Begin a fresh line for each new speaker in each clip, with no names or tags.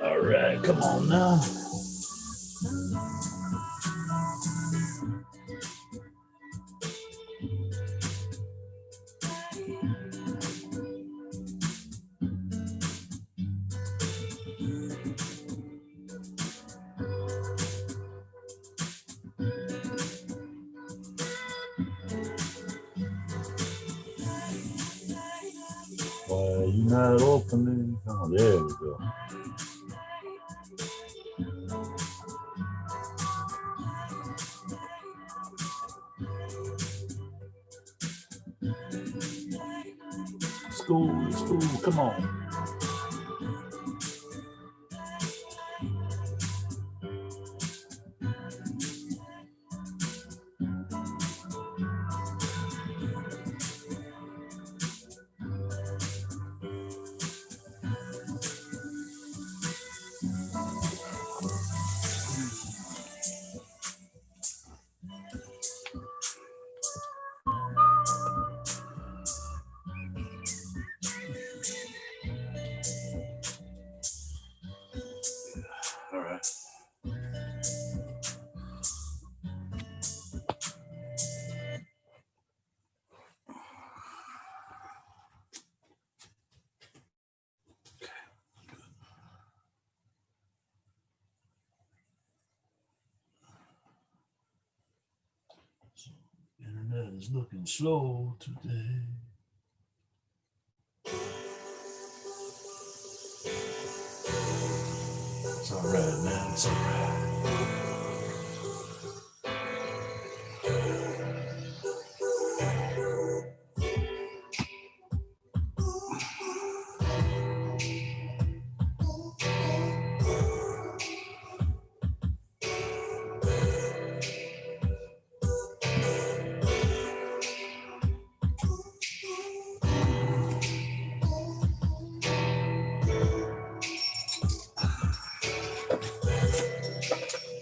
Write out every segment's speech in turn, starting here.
All right, come on now. Why you not opening? Oh, there we go. Let's go, come on. All right. Internet is looking slow today. It's all right, man. It's all right.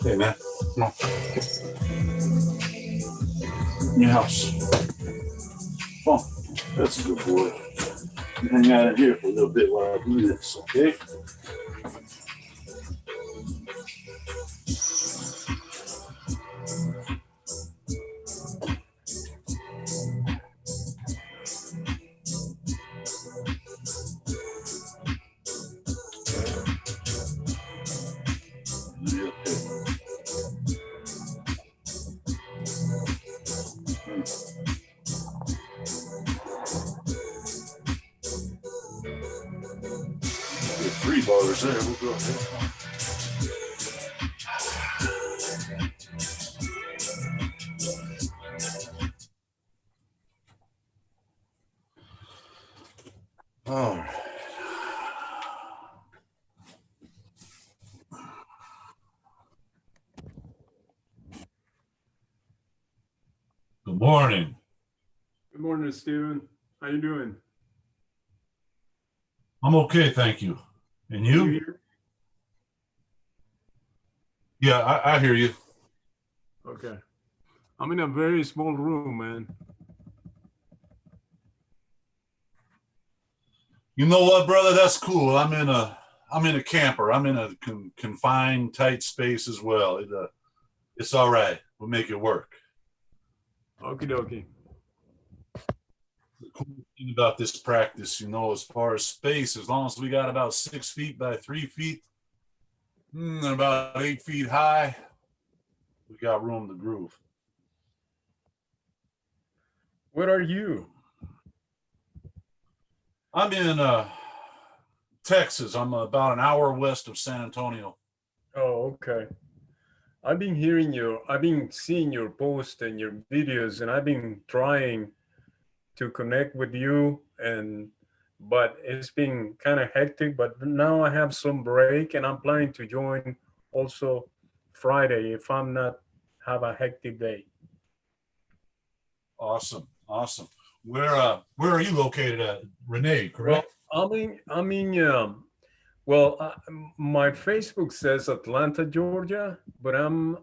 Hey, man. Come on. In your house. Come on. That's a good boy. You hang out in here for a little bit while I do this, okay? Three bars there. We'll go ahead. All right. Good morning.
Good morning, Steven. How you doing?
I'm okay, thank you. And you? Yeah, I hear you.
Okay. I'm in a very small room, man.
You know what, brother? That's cool. I'm in a camper. I'm in a confined, tight space as well. It's all right. We'll make it work.
Okie dokie.
The cool thing about this practice, as far as space, as long as we got about 6 feet by 3 feet, and about 8 feet high, we got room to groove.
Where are you?
I'm in Texas. I'm about an hour west of San Antonio.
Oh, okay. I've been seeing your posts and your videos, and I've been trying to connect with you, but it's been kind of hectic. But now I have some break, and I'm planning to join also Friday if I'm not have a hectic day.
Awesome. Where are you located at? Renee, correct?
Well, my Facebook says Atlanta, Georgia, but I'm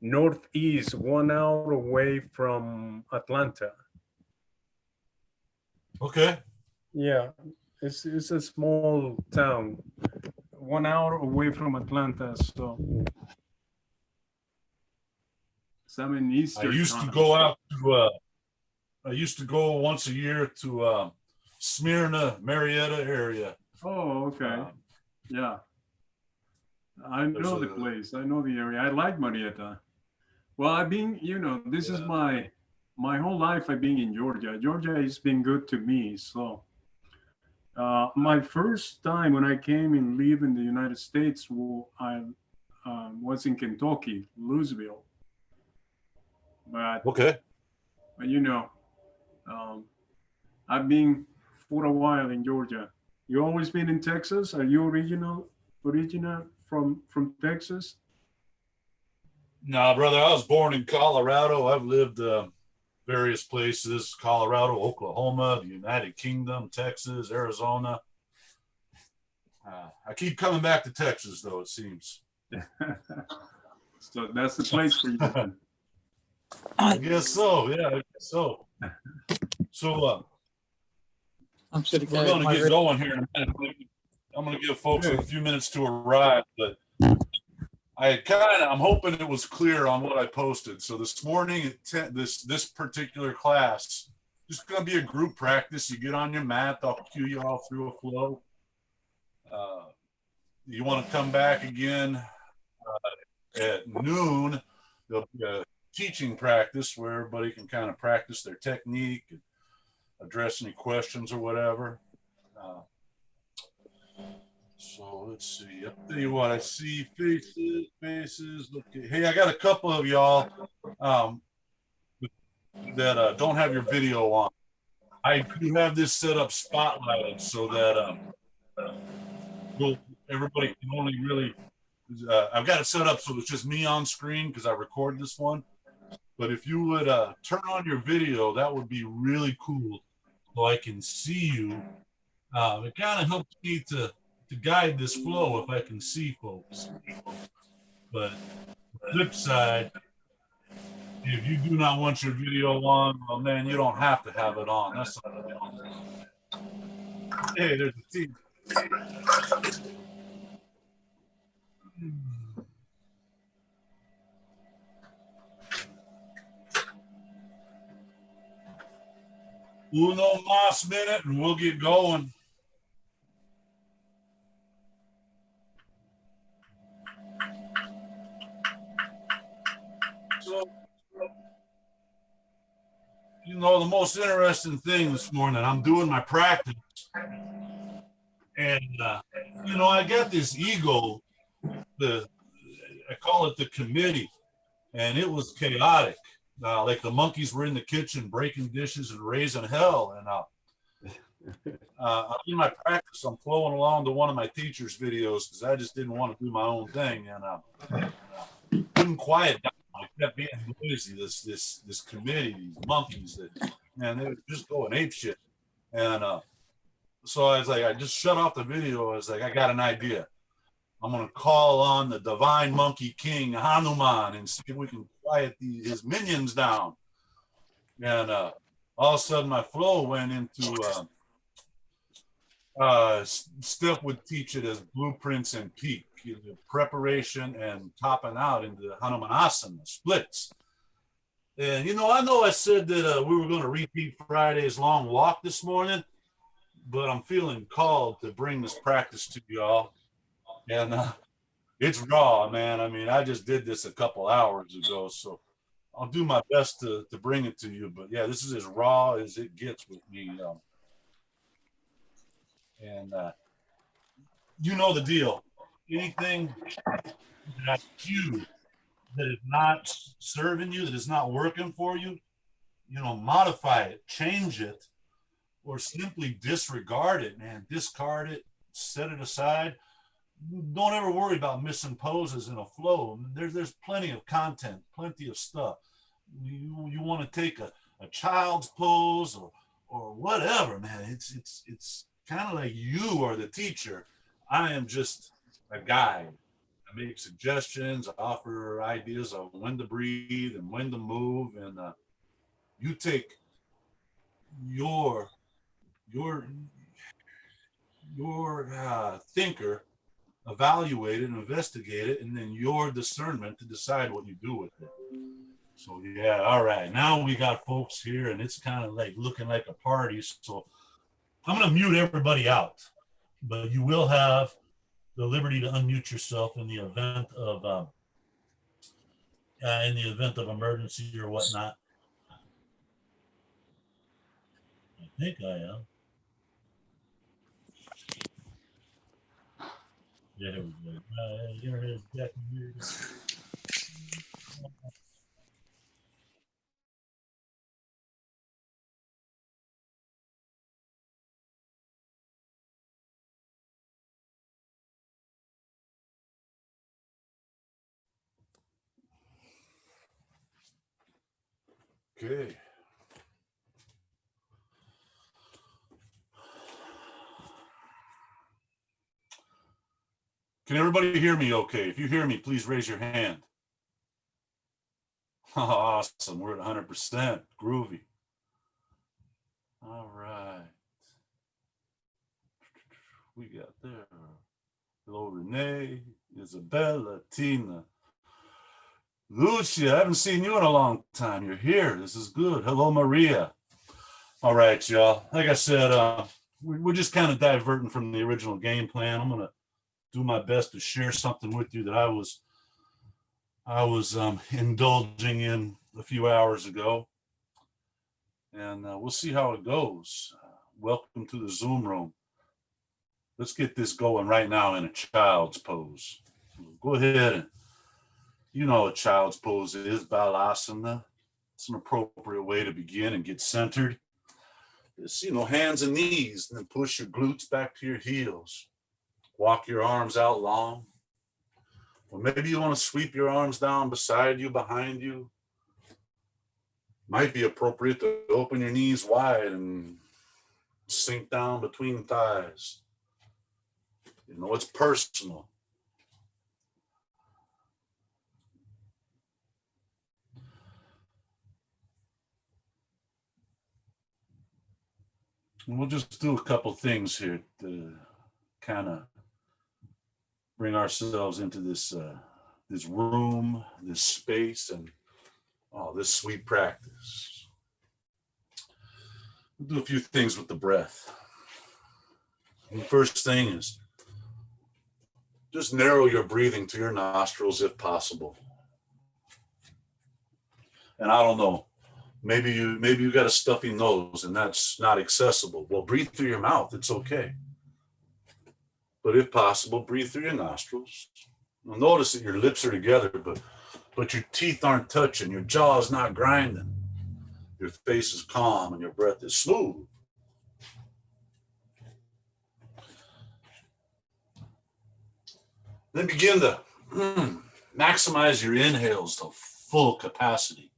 northeast, 1 hour away from Atlanta.
Okay.
Yeah, it's a small town, 1 hour away from Atlanta. So I'm in
I
Eastern
used to
time.
go out to I used to go once a year to Smyrna, Marietta area.
Oh, okay. Yeah, I
There's
know the
a
place. I know the area. I like Marietta. Well, I've been, this is
yeah.
my whole life. I've been in Georgia. Georgia has been good to me. So my first time when I came and lived in the United States, I was in Kentucky, Louisville. But,
Okay.
but um, I've been for a while in Georgia. You always been in Texas? Are you original from Texas?
No, brother, I was born in Colorado. I've lived various places: Colorado, Oklahoma, the United Kingdom, Texas, Arizona. I keep coming back to Texas, though, it seems.
So that's the place for you then.
I guess so. Yeah, I guess so. So
I'm sitting
we're going to get going here in a minute. I'm going to give folks a few minutes to arrive, but I'm hoping it was clear on what I posted. So this morning at 10, this particular class, just going to be a group practice. You get on your mat. I'll cue you all through a flow. You want to come back again at noon. There'll be a teaching practice where everybody can kind of practice their technique and address any questions or whatever. So let's see. I'll tell you what, I see faces. Okay. Hey, I got a couple of y'all that don't have your video on. I do have this set up spotlighted so that everybody can only really. I've got it set up so it's just me on screen because I recorded this one. But if you would turn on your video, that would be really cool, so I can see you. It kind of helps me to guide this flow if I can see folks. But the flip side, if you do not want your video on, well, man, you don't have to have it on. That's hey, there's a team. Uno más minute, and we'll get going. So, the most interesting thing this morning, I'm doing my practice, and I got this ego. I call it the committee, and it was chaotic. Like the monkeys were in the kitchen breaking dishes and raising hell. And in my practice, I'm flowing along to one of my teacher's videos because I just didn't want to do my own thing, and couldn't quiet down. I kept being noisy. This committee, these monkeys that, man, they were just going ape shit. And so I was like, I just shut off the video. I was like, I got an idea. I'm going to call on the divine monkey king, Hanuman, and see if we can quiet his minions down. And all of a sudden, my flow went into Steph would teach it as blueprints and peak, preparation and topping out into Hanumanasana, splits. And, I know I said that we were going to repeat Friday's long walk this morning, but I'm feeling called to bring this practice to y'all. And it's raw, man. I mean, I just did this a couple hours ago, so I'll do my best to bring it to you. But yeah, this is as raw as it gets with me. And you know the deal. Anything that you that is not serving you, that is not working for you, modify it, change it, or simply disregard it, man. Discard it, set it aside. Don't ever worry about missing poses in a flow. There's plenty of content, plenty of stuff. You want to take a child's pose or whatever, man. It's kind of like you are the teacher. I am just a guide. I make suggestions, I offer ideas of when to breathe and when to move, and you take your your thinker, evaluate it, investigate it, and then your discernment to decide what you do with it. So yeah, all right. Now we got folks here, and it's kind of like looking like a party. So I'm gonna mute everybody out, but you will have the liberty to unmute yourself in the event of emergency or whatnot. I think I am. Yeah, here we go. Internet's back weird. Okay. Can everybody hear me okay? If you hear me, please raise your hand. Awesome. We're at 100%. Groovy. All right. We got there. Hello, Renee, Isabella, Tina, Lucia. I haven't seen you in a long time. You're here. This is good. Hello, Maria. All right, y'all. Like I said, we're just kind of diverting from the original game plan. I'm going to do my best to share something with you that I was indulging in a few hours ago, and we'll see how it goes. Welcome to the Zoom room. Let's get this going right now in a child's pose. Go ahead, and you know what child's pose is, Balasana. It's an appropriate way to begin and get centered. Just, hands and knees, and then push your glutes back to your heels. Walk your arms out long. Or maybe you want to sweep your arms down beside you, behind you. Might be appropriate to open your knees wide and sink down between thighs. It's personal. And we'll just do a couple things here to kind of bring ourselves into this room, this space, and this sweet practice. We'll do a few things with the breath. And the first thing is just narrow your breathing to your nostrils if possible. And I don't know, maybe you got a stuffy nose and that's not accessible. Well, breathe through your mouth. It's okay. But if possible, breathe through your nostrils. You'll notice that your lips are together, but your teeth aren't touching. Your jaw is not grinding. Your face is calm and your breath is smooth. Then begin to maximize your inhales to full capacity.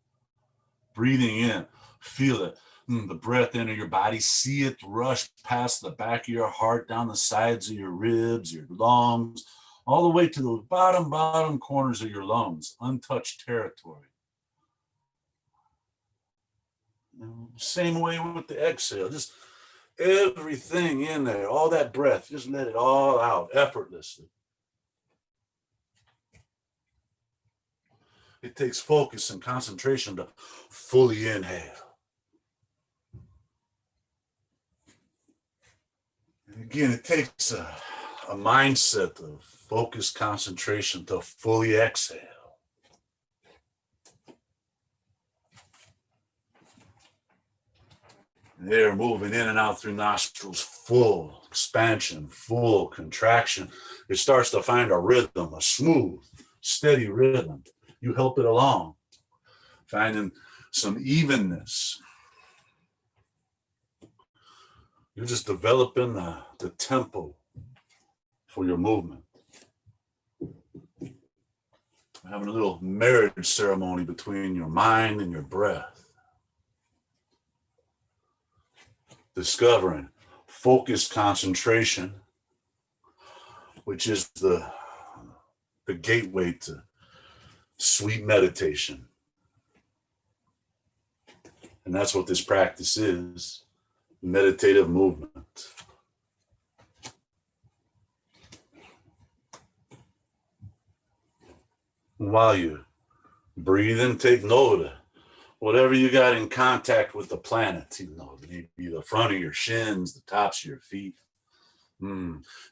Breathing in, feel it. The breath into your body, see it rush past the back of your heart, down the sides of your ribs, your lungs, all the way to the bottom corners of your lungs, untouched territory. Same way with the exhale, just everything in there, all that breath, just let it all out effortlessly. It takes focus and concentration to fully inhale. And again, it takes a mindset of focus, concentration to fully exhale. Air moving in and out through nostrils, full expansion, full contraction. It starts to find a rhythm, a smooth, steady rhythm. You help it along, finding some evenness. You're just developing the tempo for your movement. Having a little marriage ceremony between your mind and your breath. Discovering focused concentration, which is the the gateway to sweet meditation. And that's what this practice is, meditative movement. While you breathe in, take note of whatever you got in contact with the planet, maybe the front of your shins, the tops of your feet,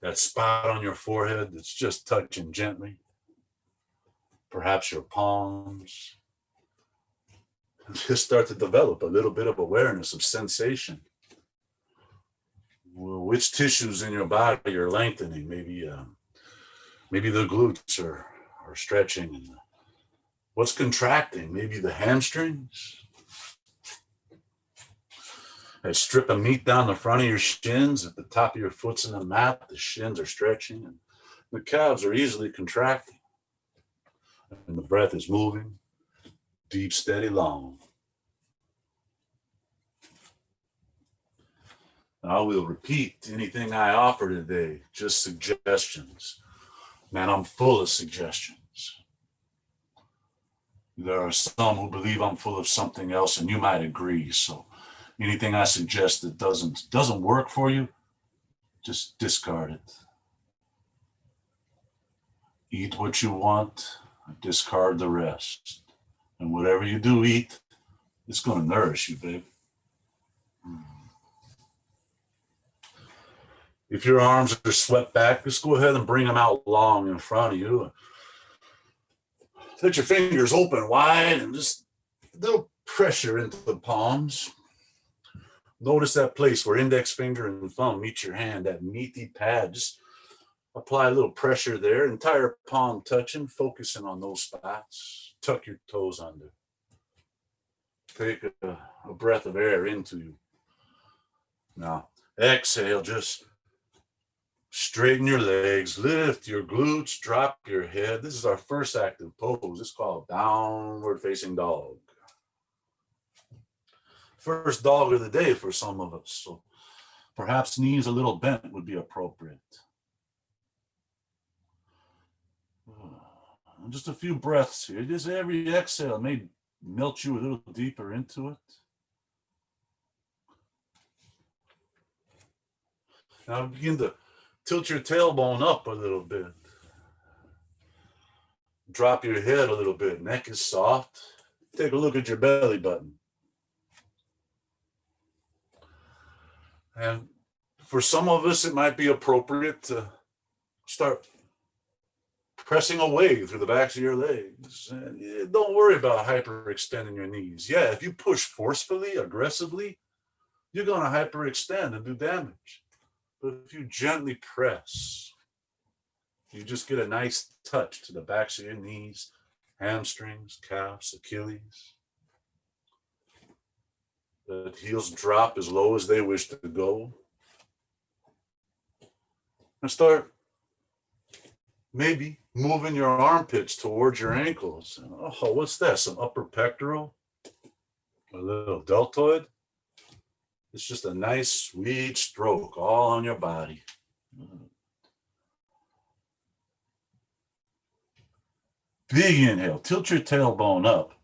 that spot on your forehead that's just touching gently, perhaps your palms. Just start to develop a little bit of awareness of sensation. Well, which tissues in your body are lengthening? Maybe the glutes are stretching, and what's contracting? Maybe the hamstrings. A strip of meat down the front of your shins. At the top of your foot's in the mat, the shins are stretching, and the calves are easily contracting. And the breath is moving, deep, steady, long. I will repeat anything I offer today, just suggestions. Man, I'm full of suggestions. There are some who believe I'm full of something else, and you might agree. So anything I suggest that doesn't work for you, just discard it. Eat what you want, discard the rest. And whatever you do eat, it's going to nourish you, babe. If your arms are swept back, just go ahead and bring them out long in front of you. Let your fingers open wide and just a little pressure into the palms. Notice that place where index finger and thumb meet your hand, that meaty pad. Just apply a little pressure there, entire palm touching, focusing on those spots. Tuck your toes under. Take a breath of air into you. Now, exhale, just straighten your legs, lift your glutes, drop your head. This is our first active pose. It's called downward facing dog. First dog of the day for some of us. So perhaps knees a little bent would be appropriate. Just a few breaths here. Just every exhale may melt you a little deeper into it. Now begin to tilt your tailbone up a little bit. Drop your head a little bit. Neck is soft. Take a look at your belly button. And for some of us, it might be appropriate to start pressing away through the backs of your legs. And don't worry about hyperextending your knees. Yeah, if you push forcefully, aggressively, you're going to hyperextend and do damage. But if you gently press, you just get a nice touch to the backs of your knees, hamstrings, calves, Achilles. The heels drop as low as they wish to go. And start maybe moving your armpits towards your ankles. Oh, what's that? Some upper pectoral? A little deltoid? It's just a nice, sweet stroke all on your body. Big inhale. Tilt your tailbone up.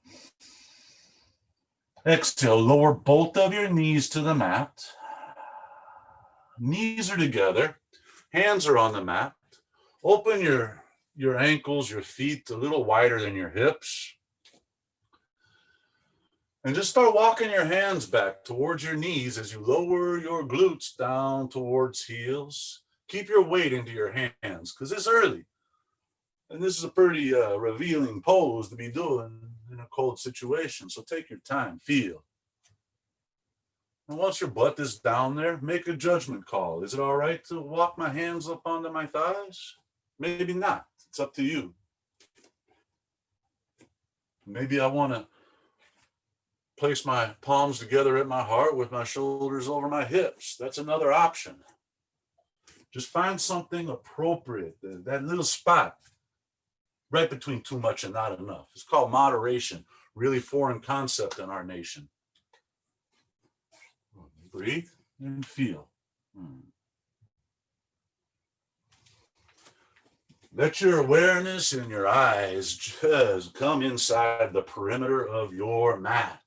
Exhale. Lower both of your knees to the mat. Knees are together. Hands are on the mat. Open your ankles, your feet a little wider than your hips. And just start walking your hands back towards your knees as you lower your glutes down towards heels. Keep your weight into your hands because it's early. And this is a pretty revealing pose to be doing in a cold situation. So take your time, feel. And once your butt is down there, make a judgment call. Is it all right to walk my hands up onto my thighs? Maybe not. It's up to you. Maybe I want to place my palms together at my heart with my shoulders over my hips. That's another option. Just find something appropriate, that little spot right between too much and not enough. It's called moderation, really foreign concept in our nation. Breathe and feel. Let your awareness and your eyes just come inside the perimeter of your mat.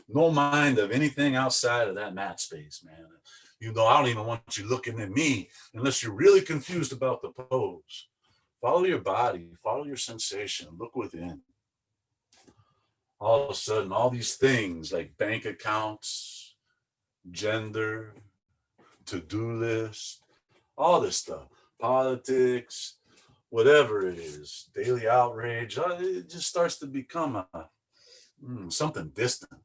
No mind of anything outside of that mat space, man. You know, I don't even want you looking at me unless you're really confused about the pose. Follow your body, follow your sensation, look within. All of a sudden, all these things like bank accounts, gender, to-do list, all this stuff, politics, whatever it is, daily outrage, it just starts to become something distant.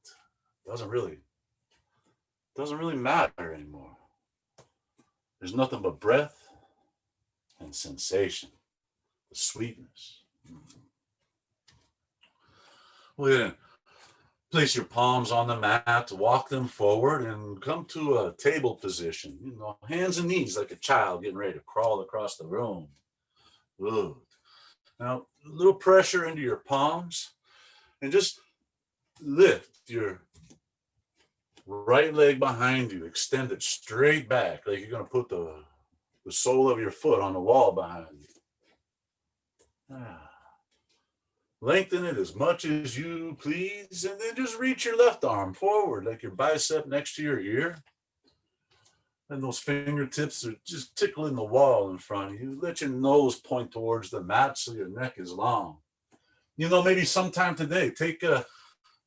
Doesn't really matter anymore. There's nothing but breath and sensation, the sweetness. Well, then, place your palms on the mat, walk them forward, and come to a table position. You know, hands and knees like a child getting ready to crawl across the room. Good. Now, a little pressure into your palms, and just lift your right leg behind you. Extend it straight back, like you're going to put the sole of your foot on the wall behind you. Lengthen it as much as you please, and then just reach your left arm forward, like your bicep next to your ear. And those fingertips are just tickling the wall in front of you. Let your nose point towards the mat so your neck is long. You know, maybe sometime today, take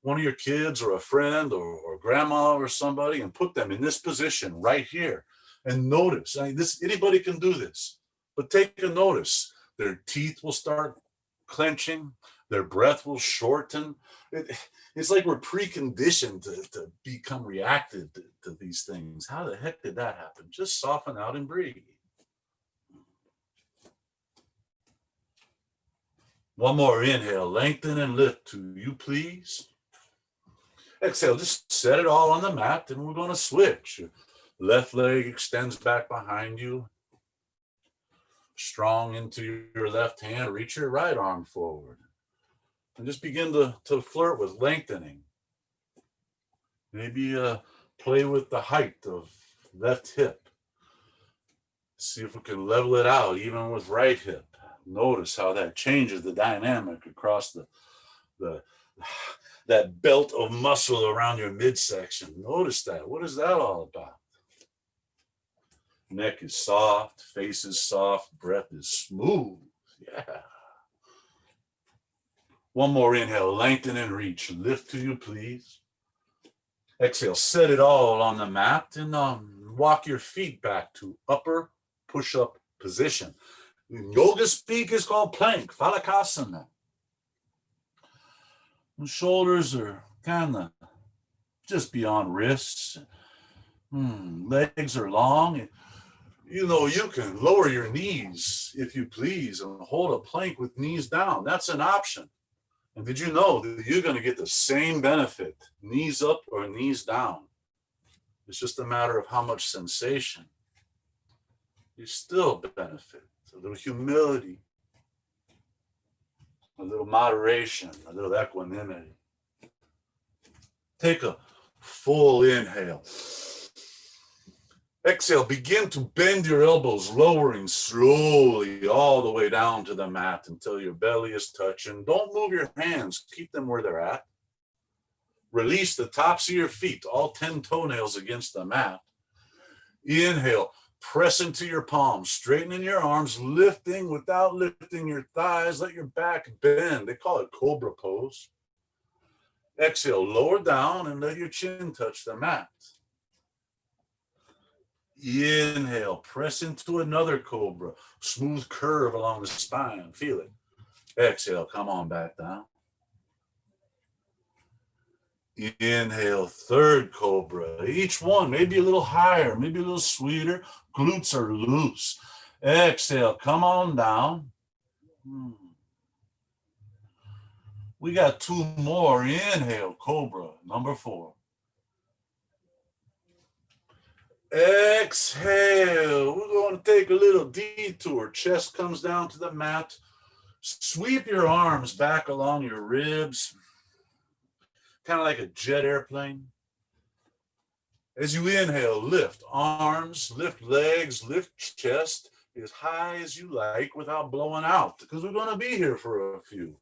one of your kids or a friend or grandma or somebody and put them in this position right here. And notice, anybody can do this, but take a notice. Their teeth will start clenching. Their breath will shorten. It's like we're preconditioned to become reactive to these things. How the heck did that happen? Just soften out and breathe. One more inhale, lengthen and lift to you, please. Exhale, just set it all on the mat, and we're going to switch. Left leg extends back behind you. Strong into your left hand, reach your right arm forward. And just begin to flirt with lengthening. Maybe play with the height of left hip. See if we can level it out, even with right hip. Notice how that changes the dynamic across that belt of muscle around your midsection. Notice that. What is that all about? Neck is soft, face is soft, breath is smooth. Yeah. One more inhale, lengthen and reach. Lift to you, please. Exhale, set it all on the mat and walk your feet back to upper push-up position. In yoga speak, is called plank, Hanumanasana. The shoulders are kind of just beyond wrists. Legs are long. You know, you can lower your knees if you please and hold a plank with knees down. That's an option. And did you know that you're going to get the same benefit, knees up or knees down? It's just a matter of how much sensation. You still benefit. A little humility, a little moderation, a little equanimity. Take a full inhale. Exhale, begin to bend your elbows, lowering slowly all the way down to the mat until your belly is touching. Don't move your hands, keep them where they're at. Release the tops of your feet, all 10 toenails against the mat. Inhale, press into your palms, straightening your arms, lifting without lifting your thighs. Let your back bend. They call it cobra pose. Exhale, lower down and let your chin touch the mat. Inhale, press into another cobra, smooth curve along the spine. Feel it. Exhale, come on back down. Inhale, third cobra. Each one maybe a little higher, maybe a little sweeter. Glutes are loose. Exhale, come on down. We got 2 more. Inhale, cobra, number 4. Exhale, we're going to take a little detour. Chest comes down to the mat. Sweep your arms back along your ribs, kind of like a jet airplane. As you inhale, lift arms, lift legs, lift chest. as high as you like without blowing out, because we're going to be here for a few.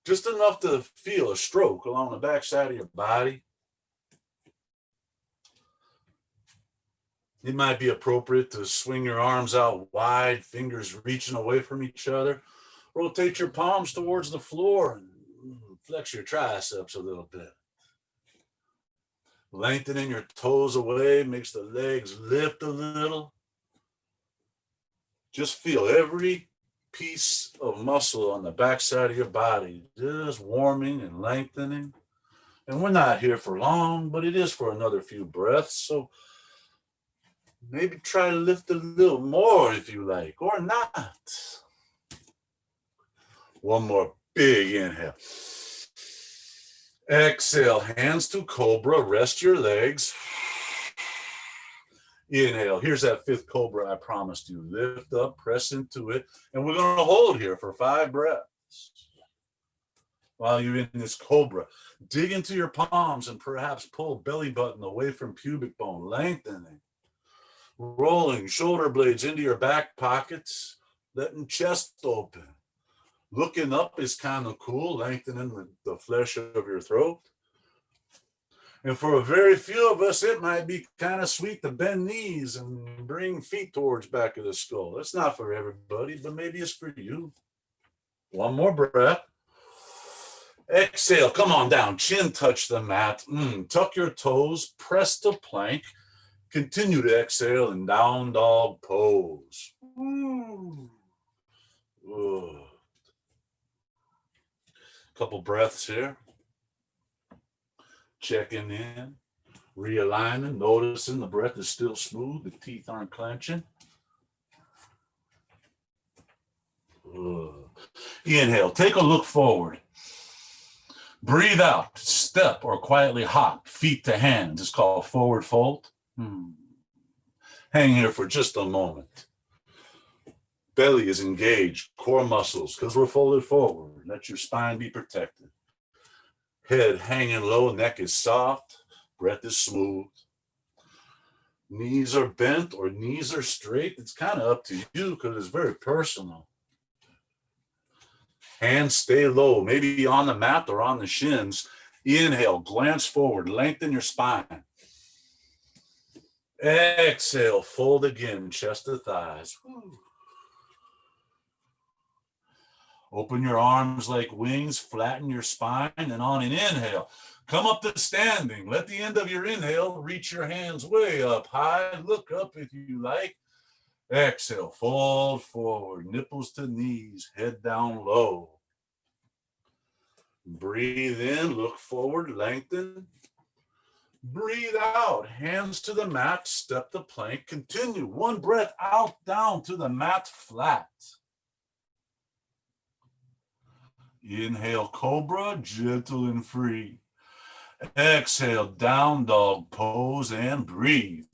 Just enough to feel a stroke along the back side of your body. It might be appropriate to swing your arms out wide, fingers reaching away from each other. Rotate your palms towards the floor and flex your triceps a little bit. Lengthening your toes away makes the legs lift a little. Just feel every piece of muscle on the backside of your body just warming and lengthening. And we're not here for long, but it is for another few breaths. So maybe try to lift a little more if you like, or not. One more big inhale. Exhale, hands to cobra, rest your legs. Inhale, here's that fifth cobra I promised you. Lift up, press into it, and we're going to hold here for 5 breaths. While you're in this cobra, dig into your palms and perhaps pull belly button away from pubic bone, lengthening. Rolling shoulder blades into your back pockets, letting chest open. Looking up is kind of cool, lengthening the flesh of your throat. And for a very few of us, it might be kind of sweet to bend knees and bring feet towards back of the skull. That's not for everybody, but maybe it's for you. One more breath. Exhale, come on down, chin touch the mat. Tuck your toes, press to plank. Continue to exhale in down dog pose. Couple breaths here. Checking in, realigning, noticing the breath is still smooth, the teeth aren't clenching. Inhale, take a look forward. Breathe out, step or quietly hop, feet to hands. It's called forward fold. Hang here for just a moment. Belly is engaged, core muscles, because we're folded forward. Let your spine be protected. Head hanging low, neck is soft, breath is smooth. Knees are bent or knees are straight. It's kind of up to you because it's very personal. Hands stay low, maybe on the mat or on the shins. Inhale, glance forward, lengthen your spine. Exhale, fold again, chest to thighs. Open your arms like wings, flatten your spine, and on an inhale, come up to standing. Let the end of your inhale reach your hands way up high. Look up if you like. Exhale, fold forward, nipples to knees, head down low. Breathe in, look forward, lengthen. Breathe out, hands to the mat, step to plank. Continue, one breath out, down to the mat, flat. Inhale, cobra, gentle and free. Exhale, down dog pose and breathe.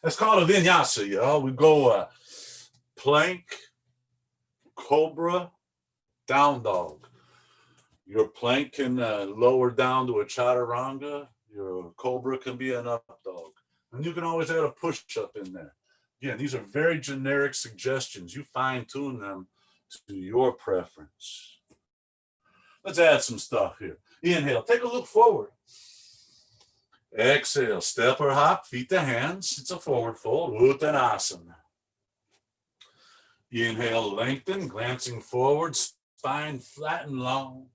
That's called a vinyasa, y'all. We go plank, cobra, down dog. Your plank can lower down to a chaturanga. Your cobra can be an up dog. And you can always add a push-up in there. Again, these are very generic suggestions. You fine-tune them to your preference. Let's add some stuff here. Inhale, take a look forward. Exhale, step or hop, feet to hands. It's a forward fold, Uttanasana. Inhale, lengthen, glancing forward, spine flat and long.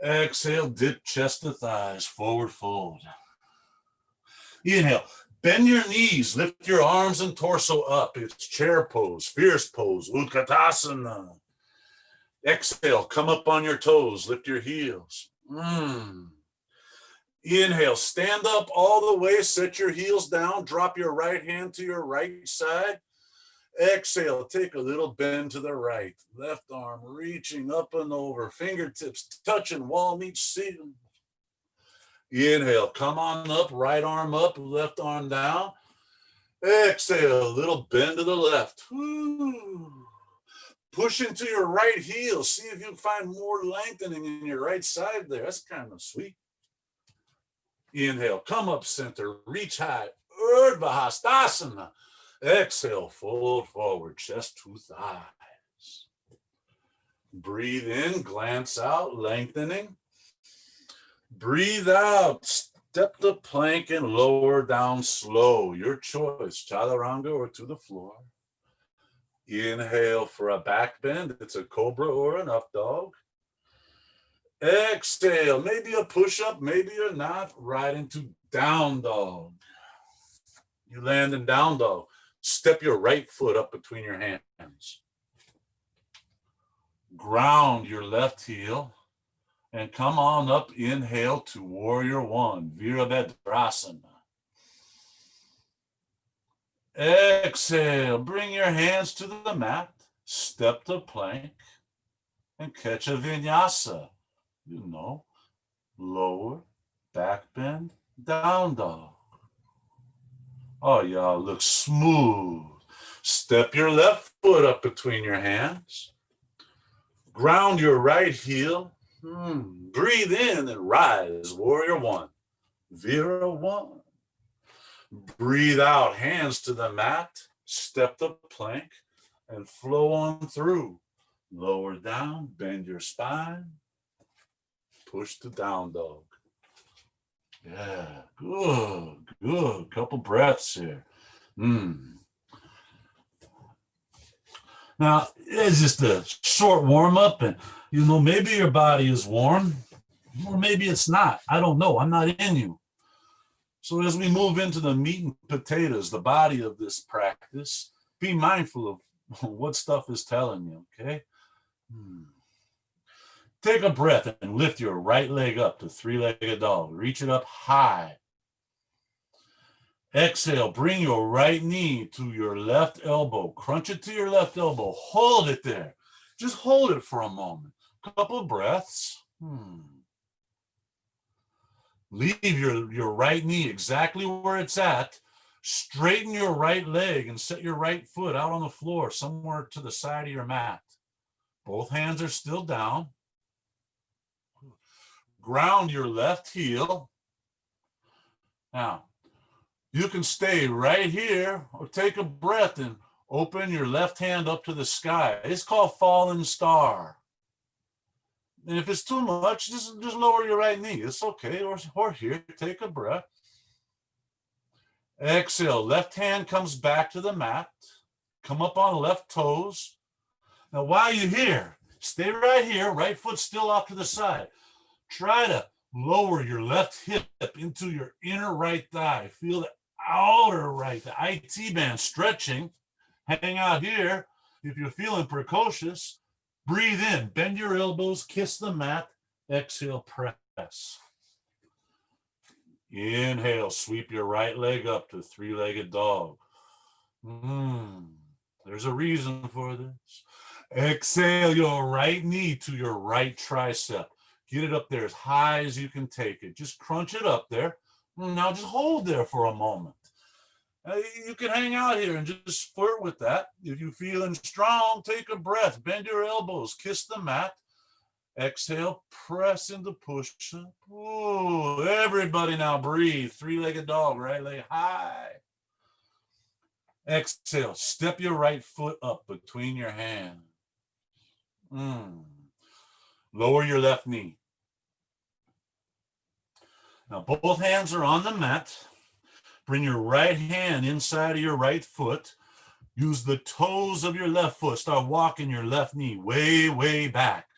Exhale, dip chest to thighs, forward fold. Inhale, bend your knees, lift your arms and torso up. It's chair pose, fierce pose, Utkatasana. Exhale, come up on your toes, lift your heels. Inhale, stand up all the way, set your heels down, drop your right hand to your right side. Exhale, take a little bend to the right. Left arm reaching up and over, fingertips touching wall meets ceiling. Inhale, come on up, right arm up, left arm down. Exhale, a little bend to the left. Push into your right heel. See if you can find more lengthening in your right side there. That's kind of sweet. Inhale, come up center, reach high, Urdhva Hastasana. Exhale, fold forward, chest to thighs. Breathe in, glance out, lengthening. Breathe out, step the plank and lower down slow. Your choice, chaturanga or to the floor. Inhale for a back bend. It's a cobra or an up dog. Exhale, maybe a push-up, maybe you're not. Right into down dog. You land in down dog. Step your right foot up between your hands. Ground your left heel and come on up. Inhale to warrior one, Virabhadrasana. Exhale, bring your hands to the mat, step the plank, and catch a vinyasa. You know, lower, back bend, down dog. Oh, y'all look smooth. Step your left foot up between your hands. Ground your right heel. Breathe in and rise, warrior one, Vira one. Breathe out, hands to the mat, step the plank, and flow on through. Lower down, bend your spine, push to down dog. Yeah, good, good. Couple breaths here. Now, it's just a short warm-up, and you know, maybe your body is warm, or maybe it's not. I don't know. I'm not in you. So as we move into the meat and potatoes, the body of this practice, be mindful of what stuff is telling you, okay? Take a breath and lift your right leg up to three-legged dog. Reach it up high. Exhale, bring your right knee to your left elbow. Crunch it to your left elbow. Hold it there. Just hold it for a moment. Couple breaths. Leave your right knee exactly where it's at. Straighten your right leg and set your right foot out on the floor, somewhere to the side of your mat. Both hands are still down. Ground your left heel. Now, you can stay right here or take a breath and open your left hand up to the sky. It's called fallen star. And if it's too much, just lower your right knee. It's okay. Or here, take a breath. Exhale. Left hand comes back to the mat. Come up on left toes. Now, while you're here, stay right here. Right foot still off to the side. Try to lower your left hip into your inner right thigh. Feel the outer right, the IT band stretching. Hang out here. If you're feeling precocious, breathe in, bend your elbows, kiss the mat. Exhale, press. Inhale, sweep your right leg up to three-legged dog. There's a reason for this. Exhale your right knee to your right tricep. Get it up there as high as you can take it. Just crunch it up there. Now just hold there for a moment. You can hang out here and just flirt with that. If you're feeling strong, take a breath. Bend your elbows. Kiss the mat. Exhale. Press into push-up. Ooh, everybody now breathe. Three-legged dog. Right leg high. Exhale. Step your right foot up between your hands. Lower your left knee. Now both hands are on the mat. Bring your right hand inside of your right foot. Use the toes of your left foot. Start walking your left knee way, way back.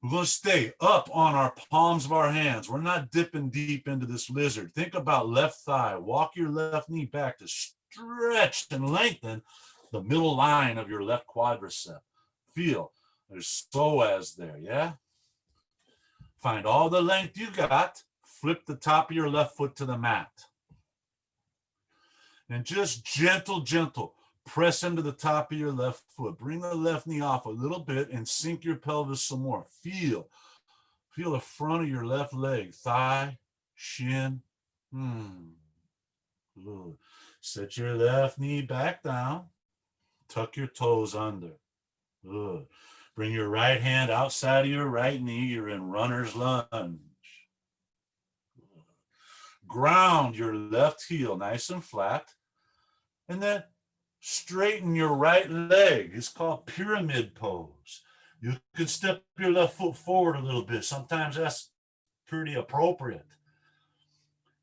We're going to stay up on our palms of our hands. We're not dipping deep into this lizard. Think about left thigh. Walk your left knee back to stretch and lengthen the middle line of your left quadricep. Feel there's psoas there, yeah? Find all the length you got. Flip the top of your left foot to the mat. And just gentle, press into the top of your left foot. Bring the left knee off a little bit and sink your pelvis some more. Feel the front of your left leg, thigh, shin. Good. Set your left knee back down. Tuck your toes under. Good. Bring your right hand outside of your right knee. You're in runner's lunge. Ground your left heel nice and flat. And then straighten your right leg. It's called pyramid pose. You can step your left foot forward a little bit. Sometimes that's pretty appropriate.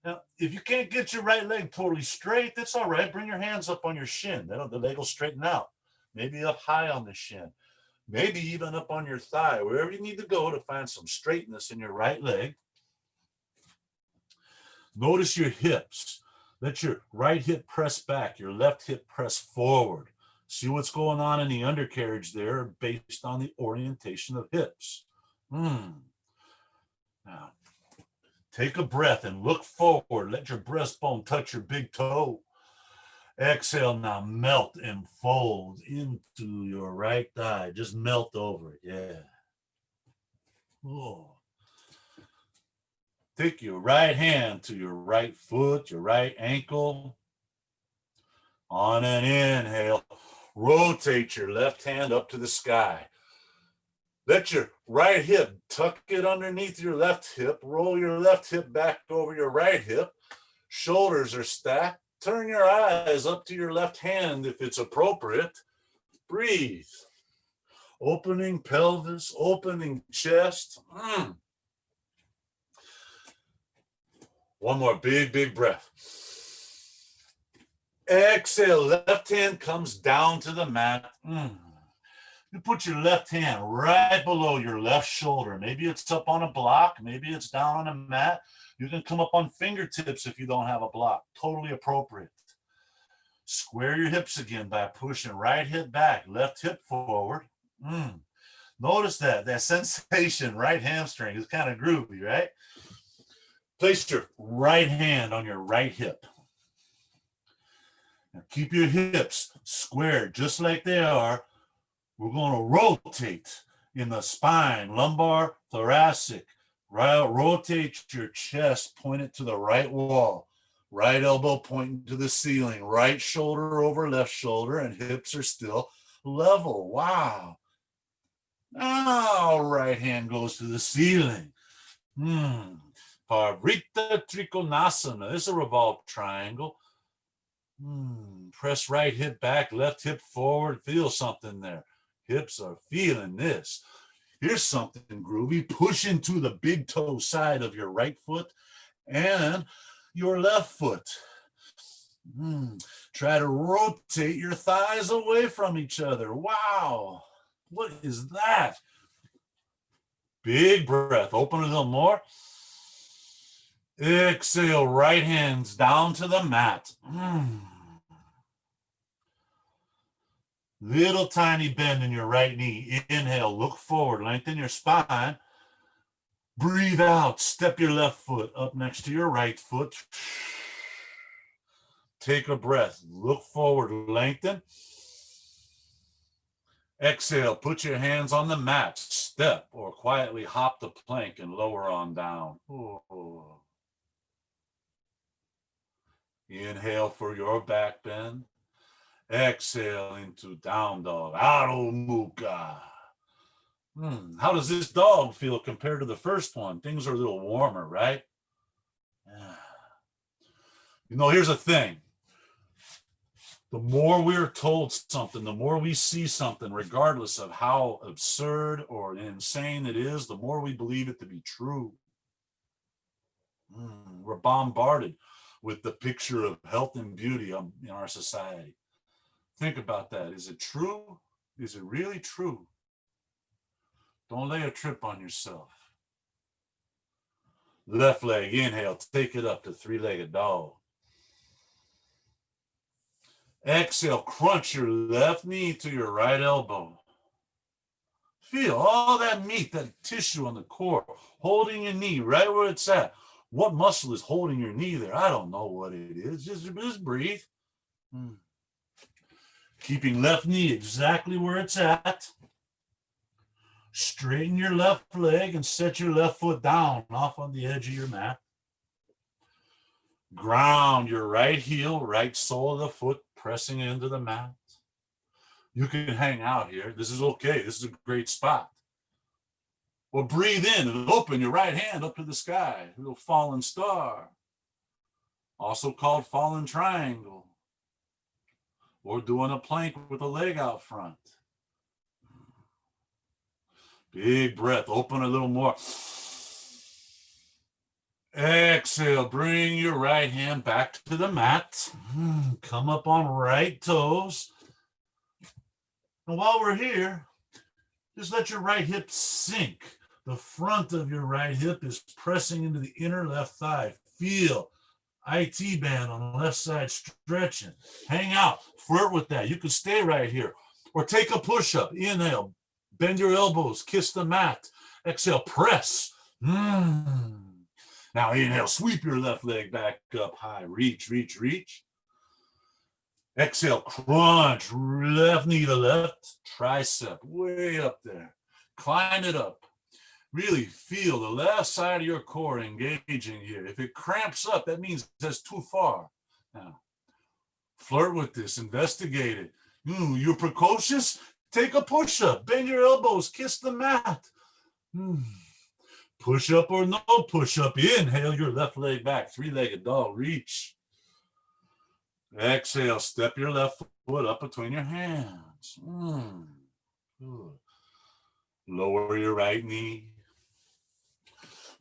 Now, if you can't get your right leg totally straight, that's all right. Bring your hands up on your shin. The leg will straighten out. Maybe up high on the shin. Maybe even up on your thigh, wherever you need to go to find some straightness in your right leg. Notice your hips. Let your right hip press back, your left hip press forward. See what's going on in the undercarriage there based on the orientation of hips. Now, take a breath and look forward. Let your breastbone touch your big toe. Exhale, now melt and fold into your right thigh. Just melt over it, yeah. Oh. Take your right hand to your right foot, your right ankle. On an inhale, rotate your left hand up to the sky. Let your right hip tuck it underneath your left hip. Roll your left hip back over your right hip. Shoulders are stacked. Turn your eyes up to your left hand if it's appropriate. Breathe. Opening pelvis, opening chest. One more big breath. Exhale, left hand comes down to the mat. You put your left hand right below your left shoulder. Maybe it's up on a block. Maybe it's down on a mat. You can come up on fingertips if you don't have a block. Totally appropriate. Square your hips again by pushing right hip back, left hip forward. Notice that sensation, right hamstring is kind of groovy, right? Place your right hand on your right hip. Now keep your hips squared just like they are. We're going to rotate in the spine, lumbar, thoracic. Rotate your chest, point it to the right wall. Right elbow pointing to the ceiling. Right shoulder over left shoulder, and hips are still level. Wow. Now right hand goes to the ceiling. Parvrita Trikonasana. This is a revolved triangle. Press right hip back, left hip forward. Feel something there. Hips are feeling this. Here's something groovy. Push into the big toe side of your right foot and your left foot. Try to rotate your thighs away from each other. Wow. What is that? Big breath. Open a little more. Exhale, right hands down to the mat. Little tiny bend in your right knee. Inhale, look forward, lengthen your spine. Breathe out, step your left foot up next to your right foot. Take a breath, look forward, lengthen. Exhale, put your hands on the mat, step or quietly hop the plank and lower on down. Inhale for your back bend. Exhale into down dog, Adho Mukha. How does this dog feel compared to the first one? Things are a little warmer, right? You know, here's the thing. The more we're told something, the more we see something, regardless of how absurd or insane it is, the more we believe it to be true. We're bombarded with the picture of health and beauty in our society. Think about that. Is it true? Is it really true? Don't lay a trip on yourself. Left leg, inhale, take it up to three-legged dog. Exhale, crunch your left knee to your right elbow. Feel all that meat, that tissue on the core, holding your knee right where it's at. What muscle is holding your knee there? I don't know what it is. Just breathe. Keeping left knee exactly where it's at. Straighten your left leg and set your left foot down off on the edge of your mat. Ground your right heel, right sole of the foot, pressing into the mat. You can hang out here. This is okay. This is a great spot. Well, breathe in and open your right hand up to the sky. A little fallen star. Also called fallen triangle. or doing a plank with a leg out front. Big breath, open a little more. Exhale, bring your right hand back to the mat. Come up on right toes. And while we're here, just let your right hip sink. The front of your right hip is pressing into the inner left thigh. Feel IT band on the left side stretching. Hang out, flirt with that. You can stay right here or take a push-up. Inhale, bend your elbows, kiss the mat. Exhale, press. Now inhale, sweep your left leg back up high. Reach, reach, reach. Exhale, crunch, left knee to left, tricep way up there. Climb it up. Really feel the left side of your core engaging here. If it cramps up, that means that's too far. Now, flirt with this, investigate it. You're precocious? Take a push-up, bend your elbows, kiss the mat. Push-up or no push-up, inhale your left leg back, three-legged dog, reach. Exhale, step your left foot up between your hands. Good. Lower your right knee.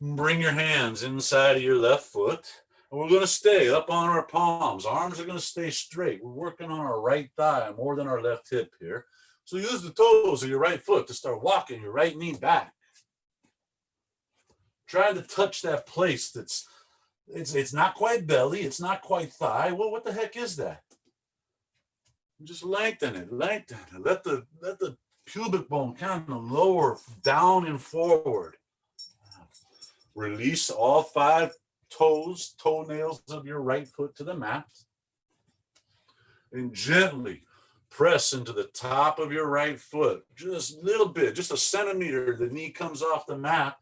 Bring your hands inside of your left foot. And we're going to stay up on our palms. Arms are going to stay straight. We're working on our right thigh more than our left hip here. So use the toes of your right foot to start walking your right knee back. Try to touch that place that's, it's not quite belly, it's not quite thigh. Well, what the heck is that? Just lengthen it, lengthen it. Let the pubic bone kind of lower down and forward. Release all 5 toenails of your right foot to the mat. And gently press into the top of your right foot. Just a little bit, just a centimeter, the knee comes off the mat.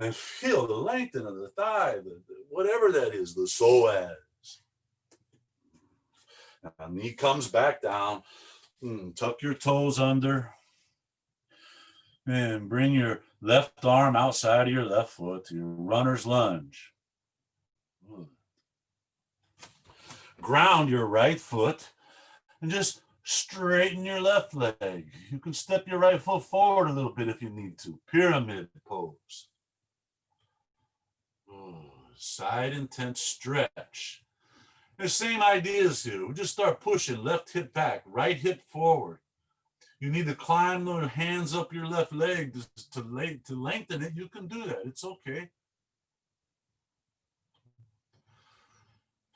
And feel the lengthening of the thigh, whatever that is, the psoas. Now, knee comes back down. Tuck your toes under. And bring your left arm outside of your left foot to your runner's lunge. Ground your right foot and just straighten your left leg. You can step your right foot forward a little bit if you need to. Pyramid pose. Side intense stretch. The same ideas here. We just start pushing left hip back, right hip forward. You need to climb the hands up your left leg to lengthen it. You can do that. It's okay.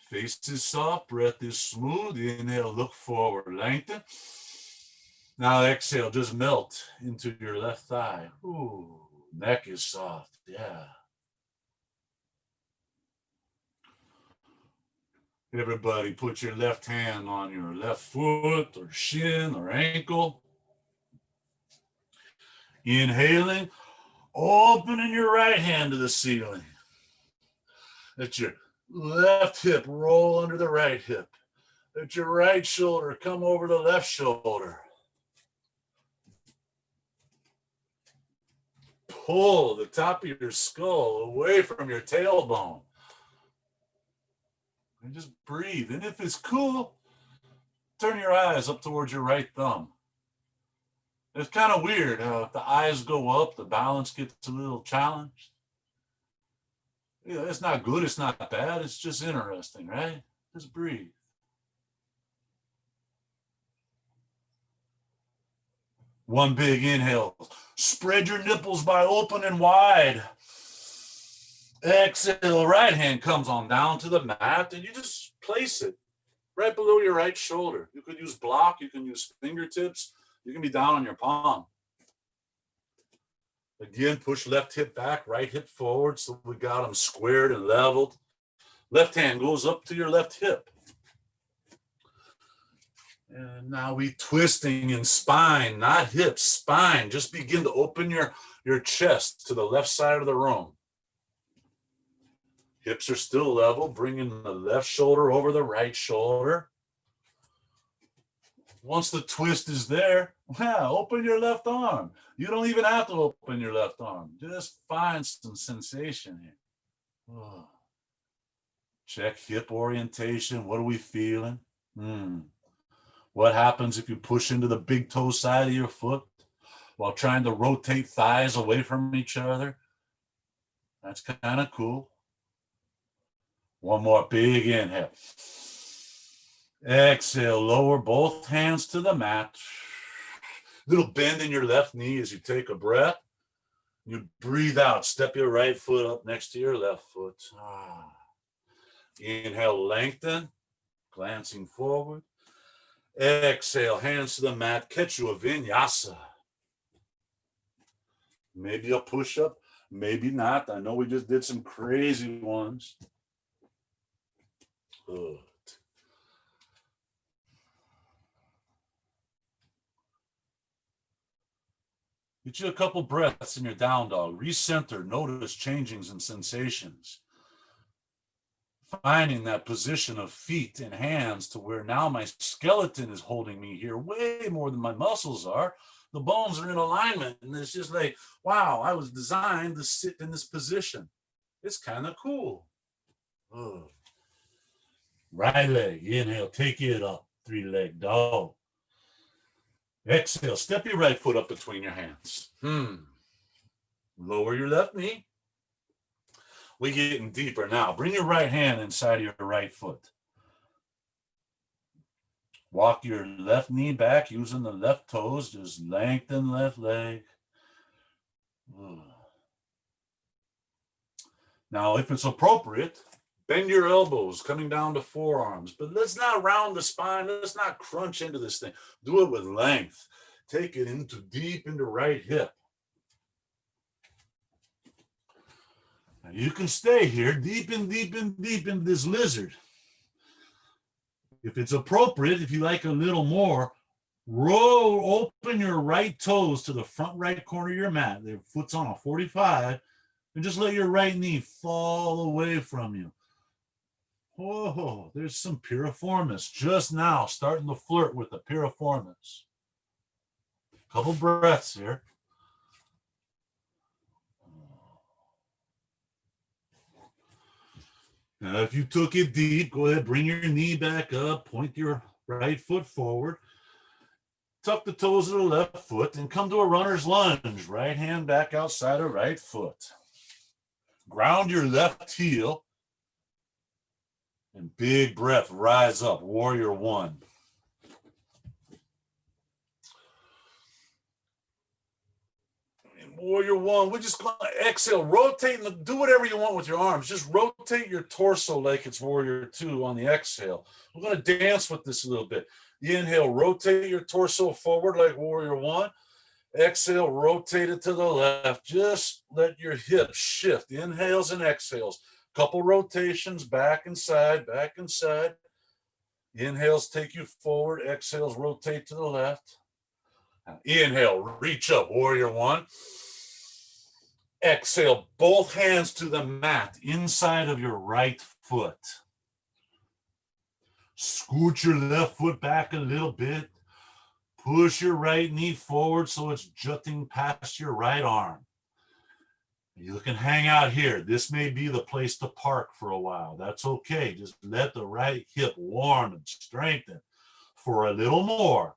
Face is soft, breath is smooth. Inhale, look forward, lengthen. Now exhale, just melt into your left thigh. Neck is soft, yeah. Everybody put your left hand on your left foot or shin or ankle. Inhaling, opening your right hand to the ceiling. Let your left hip roll under the right hip. Let your right shoulder come over the left shoulder. Pull the top of your skull away from your tailbone. And just breathe. And if it's cool, turn your eyes up towards your right thumb. It's kind of weird how if the eyes go up, the balance gets a little challenged. It's not good, it's not bad, it's just interesting, right? Just breathe. One big inhale. Spread your nipples by open and wide. Exhale, right hand comes on down to the mat and you just place it right below your right shoulder. You could use block, you can use fingertips, you can be down on your palm. Again, push left hip back, right hip forward so we got them squared and leveled. Left hand goes up to your left hip. And now we twisting in spine, not hips, spine. Just begin to open your chest to the left side of the room. Hips are still level, bringing the left shoulder over the right shoulder. Once the twist is there, open your left arm. You don't even have to open your left arm. Just find some sensation here. Check hip orientation. What are we feeling? What happens if you push into the big toe side of your foot while trying to rotate thighs away from each other? That's kind of cool. One more big inhale. Exhale, lower both hands to the mat. Little bend in your left knee as you take a breath. You breathe out, step your right foot up next to your left foot. Inhale, lengthen, glancing forward. Exhale, hands to the mat, catch you a vinyasa. Maybe a push-up, maybe not. I know we just did some crazy ones. Good. Get you a couple breaths in your down dog. Recenter, notice changings and sensations. Finding that position of feet and hands to where now my skeleton is holding me here way more than my muscles are. The bones are in alignment, and it's just like, wow, I was designed to sit in this position. It's kind of cool. Oh. Right leg, inhale, take it up, 3-leg dog. Exhale, step your right foot up between your hands. Lower your left knee. We're getting deeper now. Bring your right hand inside of your right foot. Walk your left knee back using the left toes. Just lengthen left leg. Now, if it's appropriate, bend your elbows coming down to forearms. But let's not round the spine. Let's not crunch into this thing. Do it with length. Take it into deep into right hip. Now you can stay here deep into this lizard. If it's appropriate, if you like a little more, open your right toes to the front right corner of your mat. Their foot's on a 45, and just let your right knee fall away from you. Oh, there's some piriformis just now starting to flirt with the piriformis. Couple breaths here. Now, if you took it deep, go ahead, bring your knee back up, point your right foot forward, tuck the toes of the left foot, and come to a runner's lunge. Right hand back outside of right foot. Ground your left heel, and big breath, rise up, warrior one. Warrior one, we're just going to exhale, rotate, and do whatever you want with your arms. Just rotate your torso like it's warrior two on the exhale. We're going to dance with this a little bit. Inhale, rotate your torso forward like warrior one. Exhale, rotate it to the left. Just let your hips shift. Inhales and exhales. Couple rotations, back and side, back and side. Inhales take you forward. Exhales, rotate to the left. Now, inhale, reach up, warrior one. Exhale, both hands to the mat inside of your right foot. Scoot your left foot back a little bit. Push your right knee forward so it's jutting past your right arm. You can hang out here. This may be the place to park for a while. That's okay. Just let the right hip warm and strengthen for a little more.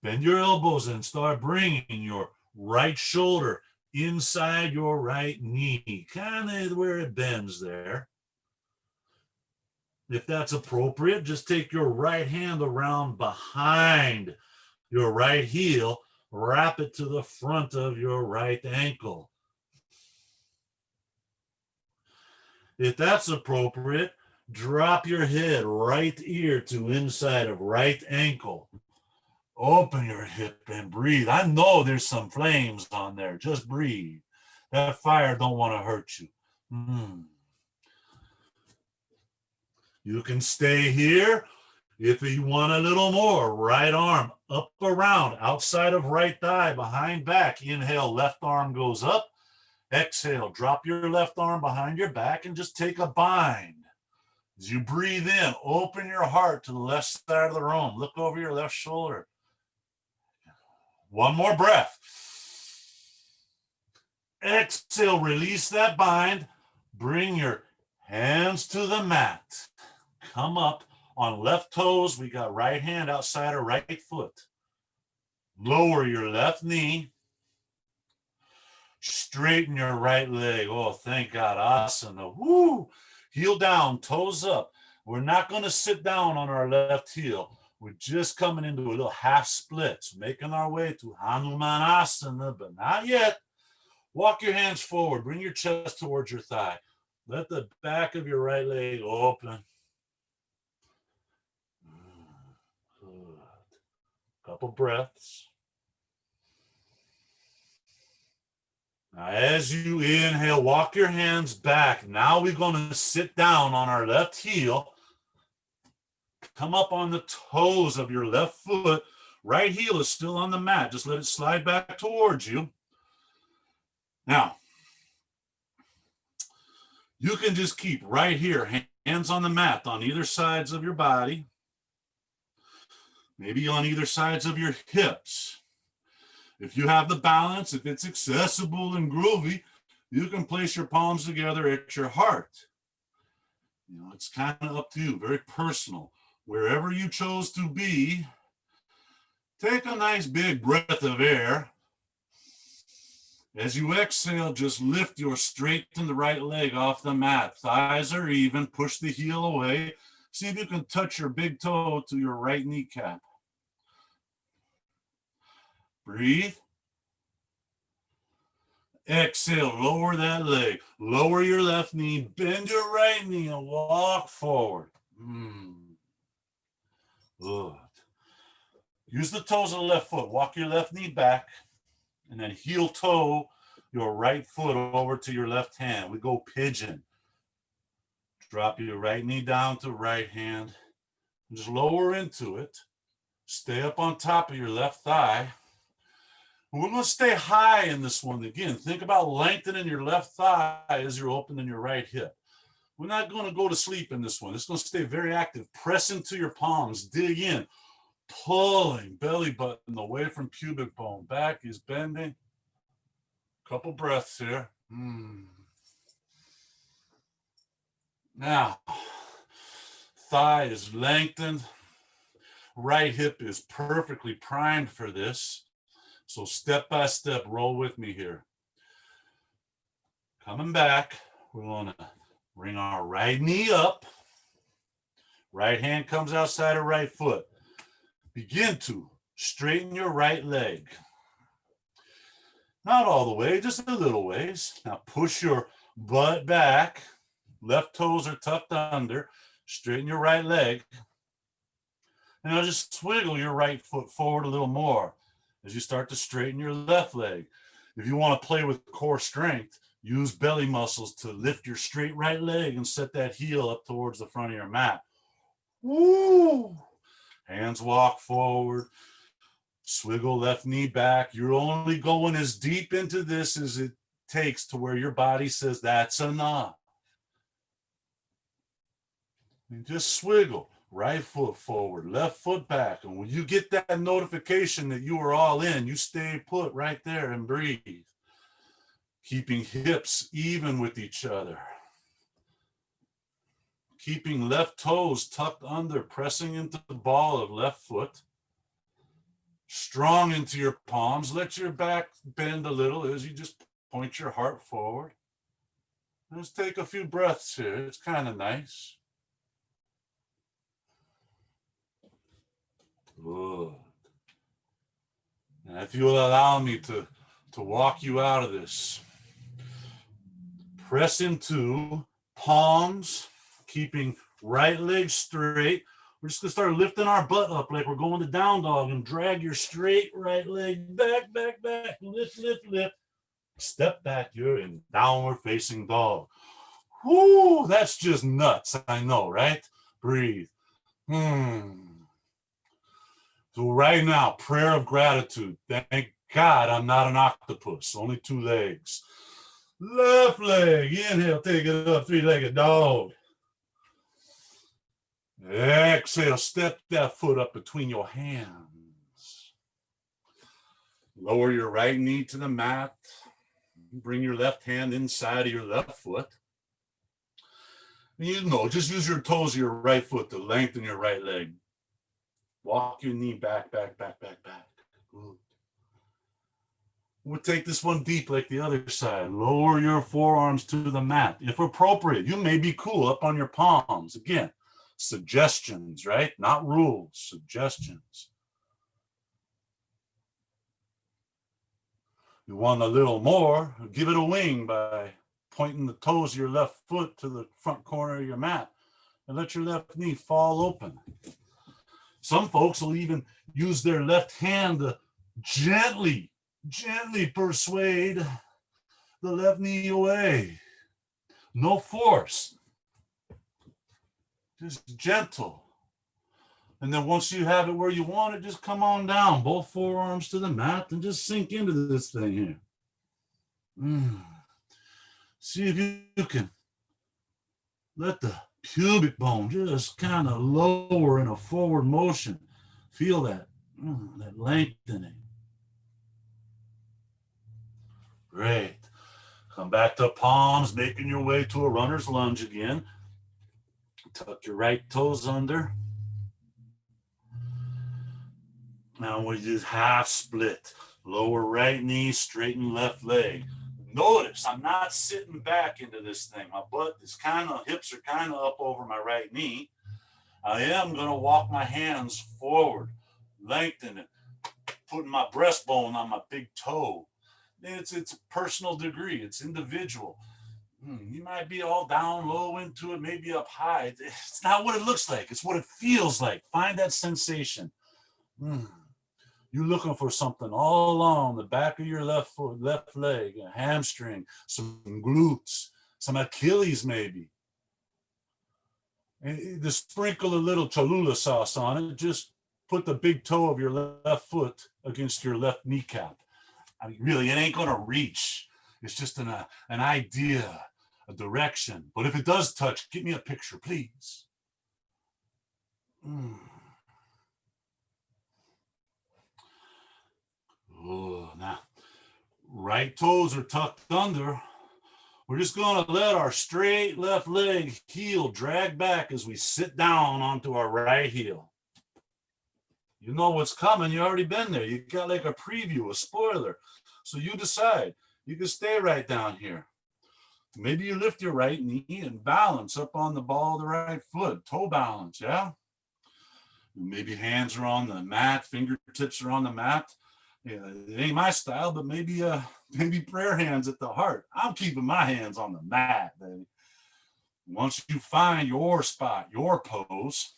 Bend your elbows and start bringing your right shoulder inside your right knee, kind of where it bends there. If that's appropriate, just take your right hand around behind your right heel, wrap it to the front of your right ankle. If that's appropriate, drop your head right ear to inside of right ankle. Open your hip and breathe. I know there's some flames on there. Just breathe. That fire don't want to hurt you. You can stay here. If you want a little more, right arm up around, outside of right thigh, behind back. Inhale, left arm goes up. Exhale, drop your left arm behind your back and just take a bind. As you breathe in, open your heart to the left side of the room. Look over your left shoulder. One more breath. Exhale, release that bind. Bring your hands to the mat. Come up On left toes, we got right hand outside of right foot. Lower your left knee. Straighten your right leg. Oh, thank God. Asana. Woo! Heel down, toes up. We're not going to sit down on our left heel. We're just coming into a little half splits, making our way to Hanumanasana, but not yet. Walk your hands forward. Bring your chest towards your thigh. Let the back of your right leg open. Good. Couple breaths. Now, as you inhale, walk your hands back. Now we're going to sit down on our left heel. Come up on the toes of your left foot. Right heel is still on the mat. Just let it slide back towards you. Now, you can just keep right here, hands on the mat on either sides of your body. Maybe on either sides of your hips. If you have the balance, if it's accessible and groovy, you can place your palms together at your heart. You know, it's kind of up to you, very personal. Wherever you chose to be, take a nice big breath of air. As you exhale, just lift your straighten the right leg off the mat. Thighs are even, push the heel away. See if you can touch your big toe to your right kneecap. Breathe. Exhale, lower that leg. Lower your left knee, bend your right knee and walk forward. Good. Use the toes of the left foot. Walk your left knee back and then heel toe your right foot over to your left hand. We go pigeon. Drop your right knee down to right hand. Just lower into it. Stay up on top of your left thigh. And we're going to stay high in this one. Again, think about lengthening your left thigh as you're opening your right hip. We're not going to go to sleep in this one. It's going to stay very active. Press into your palms. Dig in. Pulling belly button away from pubic bone. Back is bending. Couple breaths here. Now, thigh is lengthened. Right hip is perfectly primed for this. So step by step, roll with me here. Coming back, we're going to bring our right knee up. Right hand comes outside of right foot. Begin to straighten your right leg. Not all the way, just a little ways. Now push your butt back. Left toes are tucked under. Straighten your right leg. And now just swiggle your right foot forward a little more as you start to straighten your left leg. If you want to play with core strength, use belly muscles to lift your straight right leg and set that heel up towards the front of your mat. Woo! Hands walk forward. Swiggle left knee back. You're only going as deep into this as it takes to where your body says that's enough. And just swiggle. Right foot forward, left foot back. And when you get that notification that you are all in, you stay put right there and breathe. Keeping hips even with each other. Keeping left toes tucked under, pressing into the ball of left foot. Strong into your palms. Let your back bend a little as you just point your heart forward. Let's take a few breaths here. It's kind of nice. Good. And if you'll allow me to walk you out of this, press into palms, keeping right leg straight. We're just going to start lifting our butt up like we're going to down dog and drag your straight right leg back, back, back. Lift, lift, lift. Step back. You're in downward facing dog. Whoo, that's just nuts. I know, right? Breathe. So right now, prayer of gratitude. Thank God I'm not an octopus, only 2 legs. Left leg, inhale, take it up, 3-legged dog. Exhale, step that foot up between your hands. Lower your right knee to the mat. Bring your left hand inside of your left foot. You know, just use your toes of your right foot to lengthen your right leg. Walk your knee back, back, back, back, back. Good. We'll take this one deep like the other side. Lower your forearms to the mat. If appropriate, you may be cool up on your palms. Again, suggestions, right? Not rules, suggestions. You want a little more, give it a wing by pointing the toes of your left foot to the front corner of your mat and let your left knee fall open. Some folks will even use their left hand to gently persuade the left knee away. No force, just gentle. And then once you have it where you want it, just come on down, both forearms to the mat, and just sink into this thing here. See if you can let the pubic bone just kind of lower in a forward motion. Feel that, that lengthening. Great. Come back to palms, making your way to a runner's lunge again. Tuck your right toes under. Now we do half split. Lower right knee, straighten left leg. Notice I'm not sitting back into this thing. My butt is hips are kind of up over my right knee. I am going to walk my hands forward, lengthening, putting my breastbone on my big toe. It's a personal degree. It's individual. You might be all down low into it, maybe up high. It's not what it looks like. It's what it feels like. Find that sensation. You're looking for something all along the back of your left foot, left leg, a hamstring, some glutes, some Achilles maybe. And to sprinkle a little Cholula sauce on it, just put the big toe of your left foot against your left kneecap. I mean, really, it ain't gonna reach. It's just an idea, a direction. But if it does touch, give me a picture, please. Oh, now, right toes are tucked under. We're just going to let our straight left leg heel drag back as we sit down onto our right heel. You know what's coming. You already been there. You got like a preview, a spoiler. So you decide. You can stay right down here. Maybe you lift your right knee and balance up on the ball of the right foot. Toe balance, yeah? Maybe hands are on the mat, fingertips are on the mat. Yeah, it ain't my style, but maybe prayer hands at the heart. I'm keeping my hands on the mat, baby. Once you find your spot, your pose,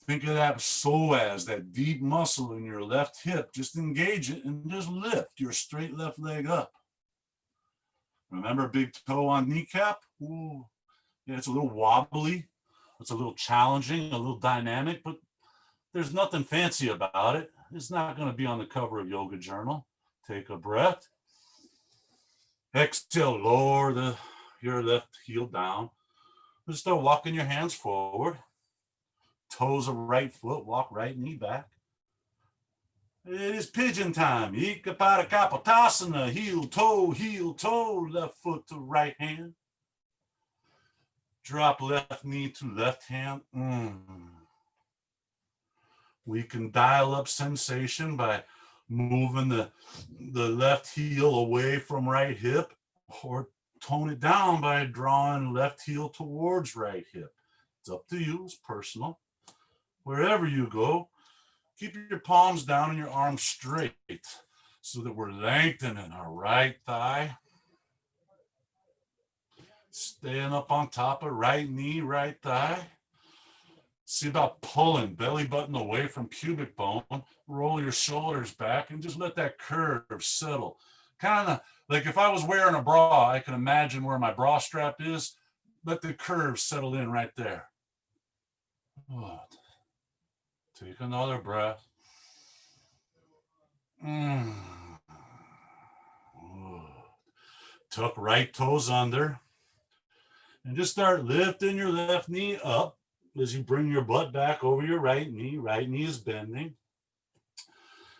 think of that psoas, that deep muscle in your left hip. Just engage it and just lift your straight left leg up. Remember, big toe on kneecap? Ooh, yeah, it's a little wobbly. It's a little challenging, a little dynamic, but there's nothing fancy about it. It's not going to be on the cover of Yoga Journal. Take a breath. Exhale, lower your left heel down. Just start walking your hands forward. Toes of right foot, walk right knee back. It is pigeon time. Ikapada Kapotasana, heel, toe, left foot to right hand. Drop left knee to left hand. We can dial up sensation by moving the left heel away from right hip, or tone it down by drawing left heel towards right hip. It's up to you. It's personal. Wherever you go, keep your palms down and your arms straight so that we're lengthening our right thigh. Staying up on top of right knee, right thigh. See about pulling belly button away from pubic bone. Roll your shoulders back and just let that curve settle. Kind of like if I was wearing a bra, I can imagine where my bra strap is. Let the curve settle in right there. Take another breath. Tuck right toes under. And just start lifting your left knee up as you bring your butt back over your right knee. Right knee is bending.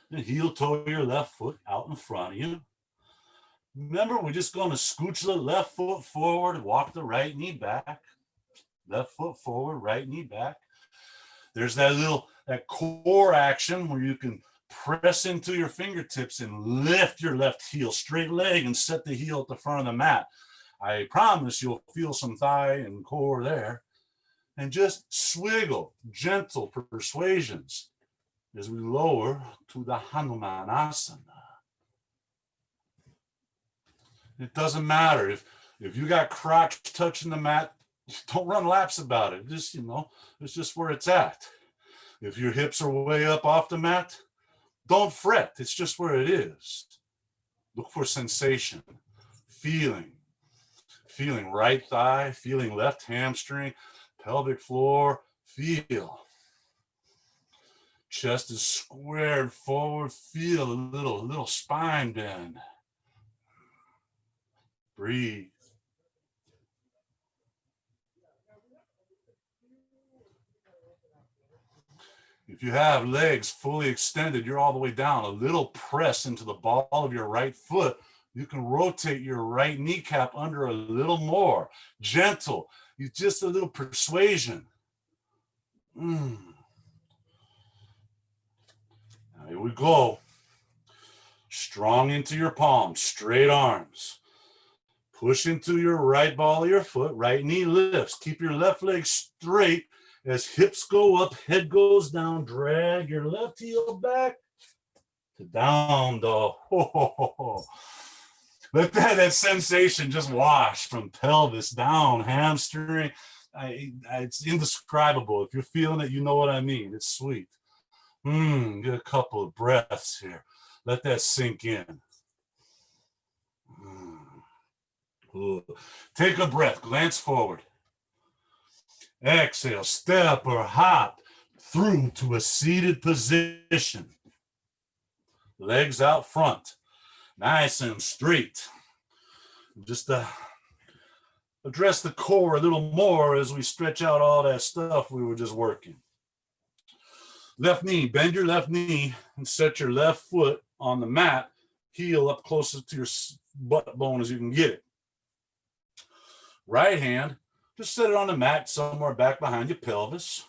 And heel toe your left foot out in front of you. Remember, we're just going to scooch the left foot forward, walk the right knee back. Left foot forward, right knee back. There's that core action where you can press into your fingertips and lift your left heel, straight leg, and set the heel at the front of the mat. I promise you'll feel some thigh and core there. And just swiggle, gentle persuasions as we lower to the Hanumanasana. It doesn't matter if you got crotch touching the mat, don't run laps about it. Just, it's just where it's at. If your hips are way up off the mat, don't fret. It's just where it is. Look for sensation, feeling right thigh, feeling left hamstring, pelvic floor, feel. Chest is squared forward, feel a little spine bend. Breathe. If you have legs fully extended, you're all the way down. A little press into the ball of your right foot. You can rotate your right kneecap under a little more. Gentle. Just a little persuasion. Now here we go. Strong into your palms, straight arms. Push into your right ball of your foot. Right knee lifts. Keep your left leg straight. As hips go up, head goes down, drag your left heel back to down dog. Let that sensation just wash from pelvis down, hamstring. It's indescribable. If you're feeling it, you know what I mean. It's sweet. Get a couple of breaths here. Let that sink in. Take a breath, glance forward. Exhale, step or hop through to a seated position. Legs out front, nice and straight. Just address the core a little more as we stretch out all that stuff we were just working. Left knee, bend your left knee and set your left foot on the mat, heel up closest to your butt bone as you can get it. Right hand, just set it on the mat somewhere back behind your pelvis.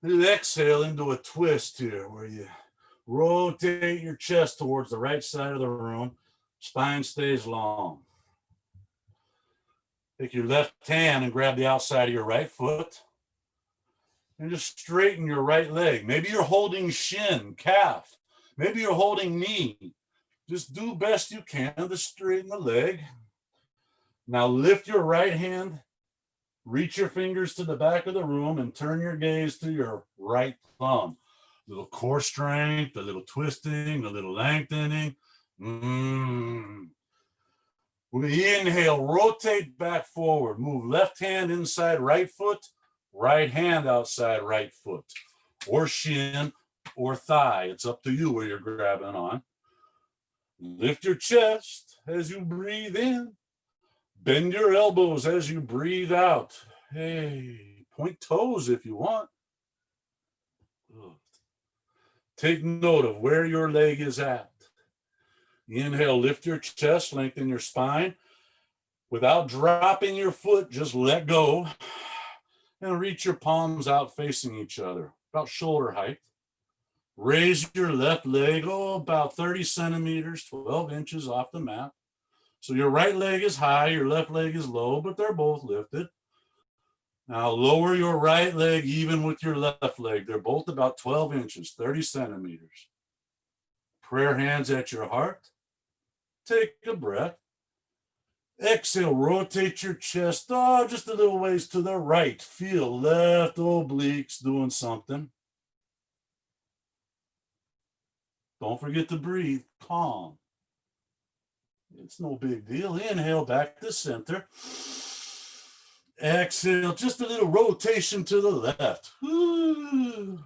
Then exhale into a twist here where you rotate your chest towards the right side of the room. Spine stays long. Take your left hand and grab the outside of your right foot. And just straighten your right leg. Maybe you're holding shin, calf. Maybe you're holding knee. Just do best you can to straighten the leg. Now lift your right hand, reach your fingers to the back of the room and turn your gaze to your right thumb. A little core strength, a little twisting, a little lengthening. We're going to inhale, rotate back forward, move left hand inside right foot, right hand outside right foot, or shin or thigh. It's up to you where you're grabbing on. Lift your chest as you breathe in. Bend your elbows as you breathe out. Hey, point toes if you want. Good. Take note of where your leg is at. Inhale, lift your chest, lengthen your spine. Without dropping your foot, just let go and reach your palms out facing each other, about shoulder height. Raise your left leg, about 30 centimeters, 12 inches off the mat. So your right leg is high, your left leg is low, but they're both lifted. Now lower your right leg even with your left leg. They're both about 12 inches, 30 centimeters. Prayer hands at your heart. Take a breath. Exhale, rotate your chest, just a little ways to the right. Feel left obliques doing something. Don't forget to breathe, calm. It's no big deal. Inhale back to center. Exhale, just a little rotation to the left. You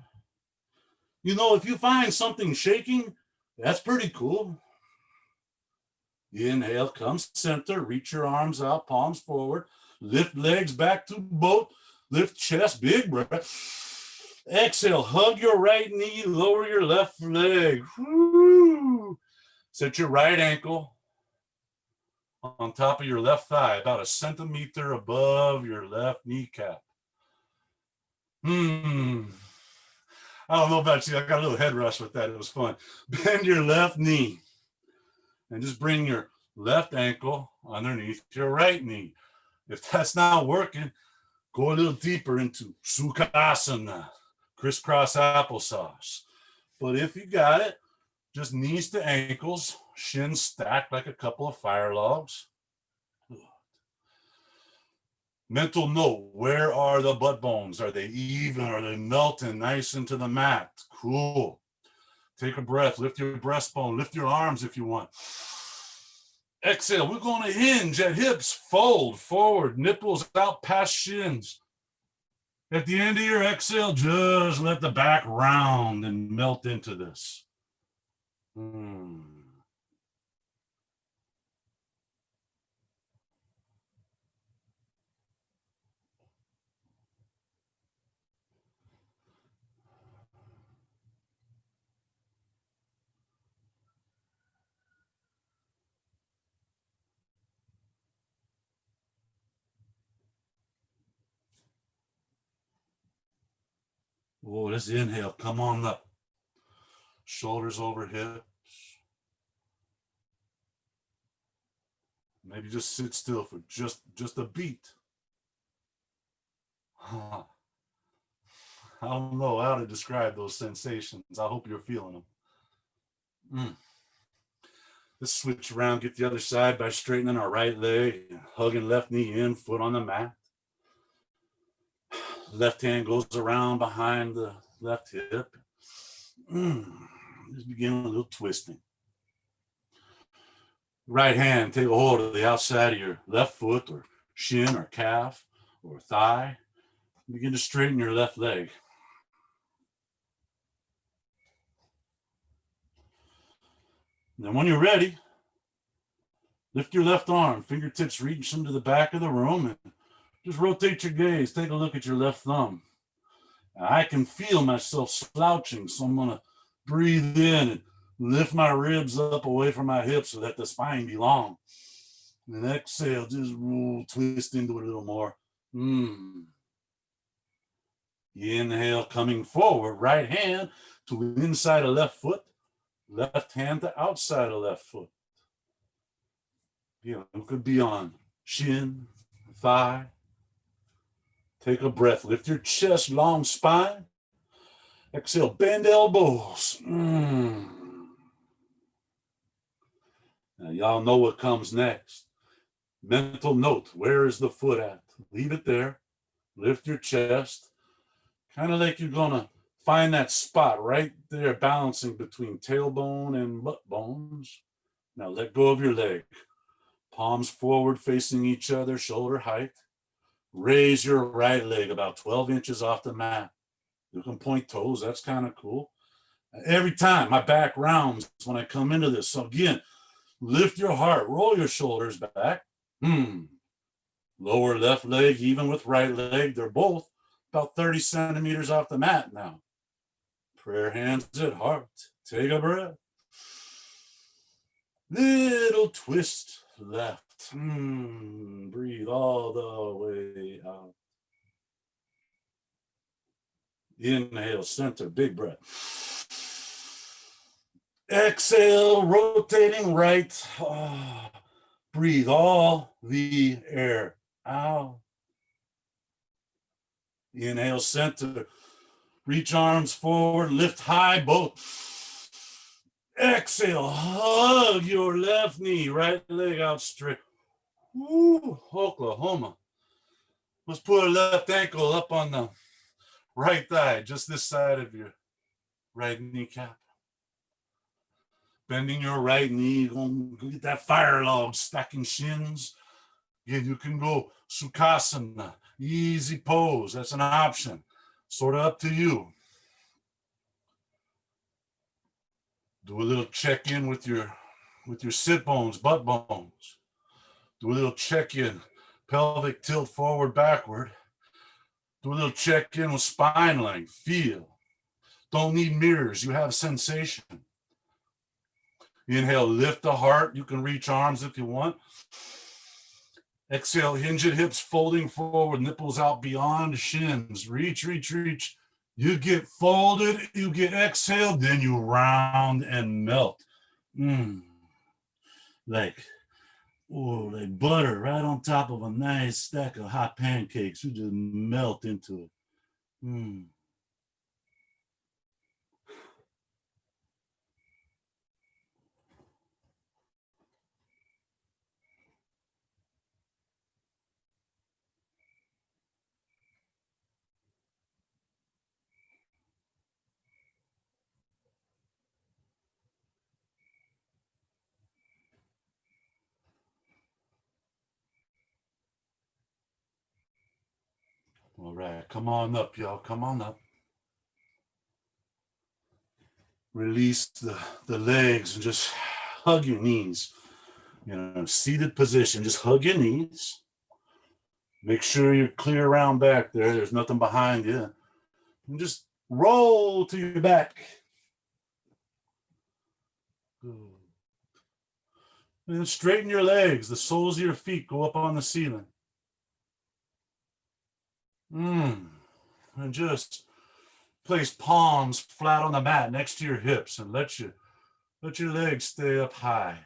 know, if you find something shaking, that's pretty cool. Inhale, come center, reach your arms out, palms forward, lift legs back to both, lift chest, big breath. Exhale, hug your right knee, lower your left leg. Set your right ankle on top of your left thigh, about a centimeter above your left kneecap. I don't know about you. I got a little head rush with that. It was fun. Bend your left knee and just bring your left ankle underneath your right knee. If that's not working, go a little deeper into Sukhasana, crisscross applesauce. But if you got it, just knees to ankles, shins stacked like a couple of fire logs. Mental note, where are the butt bones? Are they even? Are they melting nice into the mat? Cool. Take a breath, lift your breastbone, lift your arms if you want. Exhale, we're going to hinge at hips, fold forward, nipples out past shins. At the end of your exhale, just let the back round and melt into this. Oh, let's inhale. Come on up. Shoulders over hips. Maybe just sit still for just a beat. I don't know how to describe those sensations. I hope you're feeling them. Let's switch around, get the other side by straightening our right leg, hugging left knee in, foot on the mat. Left hand goes around behind the left hip. Just begin a little twisting. Right hand, take a hold of the outside of your left foot or shin or calf or thigh. Begin to straighten your left leg. Then when you're ready, lift your left arm, fingertips reach into the back of the room, and just rotate your gaze. Take a look at your left thumb. I can feel myself slouching, so I'm going to breathe in and lift my ribs up away from my hips so that the spine be long. And exhale, just roll, twist into it a little more. Inhale, coming forward, right hand to inside of left foot, left hand to outside of left foot. It could be on shin, thigh. Take a breath, lift your chest, long spine. Exhale, bend elbows. Now, y'all know what comes next. Mental note, where is the foot at? Leave it there. Lift your chest. Kind of like you're going to find that spot right there, balancing between tailbone and butt bones. Now, let go of your leg. Palms forward, facing each other, shoulder height. Raise your right leg about 12 inches off the mat. You can point toes. That's kind of cool. Every time my back rounds when I come into this. So again, lift your heart, roll your shoulders back. Lower left leg, even with right leg. They're both about 30 centimeters off the mat now. Prayer hands at heart. Take a breath. Little twist left. Breathe all the way out. Inhale, center, big breath. Exhale, rotating right. Breathe all the air out. Inhale, center. Reach arms forward, lift high, both. Exhale, hug your left knee, right leg out straight. Woo, Oklahoma. Let's put a left ankle up on the right thigh, just this side of your right kneecap. Bending your right knee, going to get that fire log, stacking shins. Again, you can go Sukhasana, easy pose. That's an option. Sort of up to you. Do a little check-in with your sit bones, butt bones. Do a little check-in, pelvic tilt forward, backward. Do a little check-in with spine length, feel. Don't need mirrors, you have sensation. Inhale, lift the heart. You can reach arms if you want. Exhale, hinge at hips, folding forward, nipples out beyond shins. Reach, reach, reach. You get folded, you get exhaled, then you round and melt. Like butter right on top of a nice stack of hot pancakes. You just melt into it. All right, come on up, y'all. Come on up. Release the legs and just hug your knees. You know, seated position, just hug your knees. Make sure you're clear around back there. There's nothing behind you. And just roll to your back. Good. And then straighten your legs. The soles of your feet go up on the ceiling. And just place palms flat on the mat next to your hips and let your legs stay up high.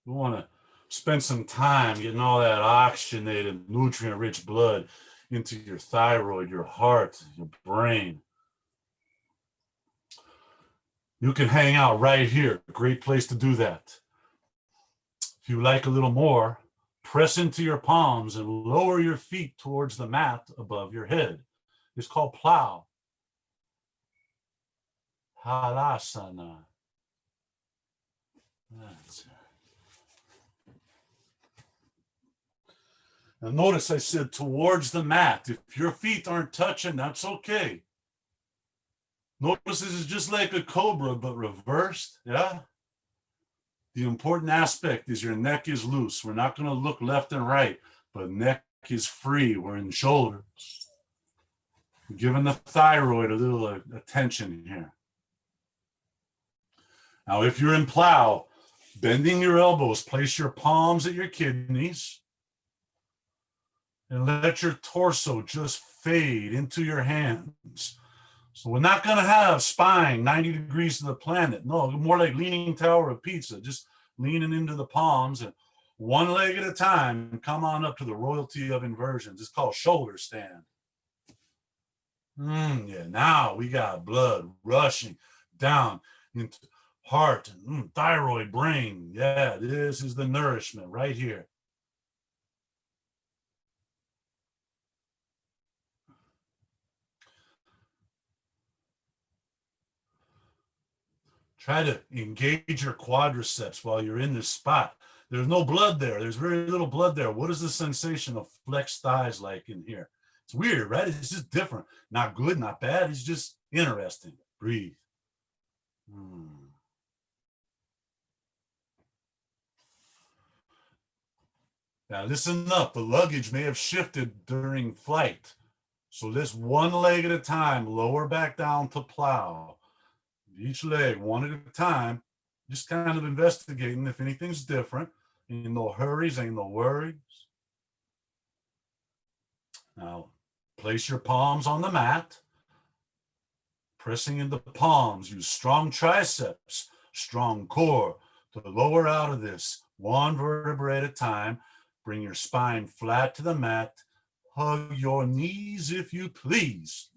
You want to spend some time getting all that oxygenated, nutrient-rich blood into your thyroid, your heart, your brain. You can hang out right here. Great place to do that. If you like a little more, press into your palms and lower your feet towards the mat above your head. It's called plow. Hanumanasana. That's it. Now notice I said towards the mat. If your feet aren't touching, that's okay. Notice this is just like a cobra, but reversed, yeah? The important aspect is your neck is loose. We're not going to look left and right, but neck is free. We're in shoulders. We're giving the thyroid a little attention here. Now, if you're in plow, bending your elbows, place your palms at your kidneys and let your torso just fade into your hands. So we're not going to have spine 90 degrees to the planet. No, more like leaning tower of pizza, just leaning into the palms and one leg at a time. Come on up to the royalty of inversions. It's called shoulder stand. Yeah, now we got blood rushing down into heart and thyroid, brain. Yeah, this is the nourishment right here. Try to engage your quadriceps while you're in this spot. There's no blood there. There's very little blood there. What is the sensation of flexed thighs like in here? It's weird, right? It's just different. Not good, not bad. It's just interesting. Breathe. Now listen up. The luggage may have shifted during flight. So this one leg at a time, lower back down to plow. Each leg, one at a time, just kind of investigating if anything's different. Ain't no hurries, ain't no worries. Now, place your palms on the mat. Pressing into the palms, use strong triceps, strong core to lower out of this. One vertebra at a time. Bring your spine flat to the mat. Hug your knees if you please.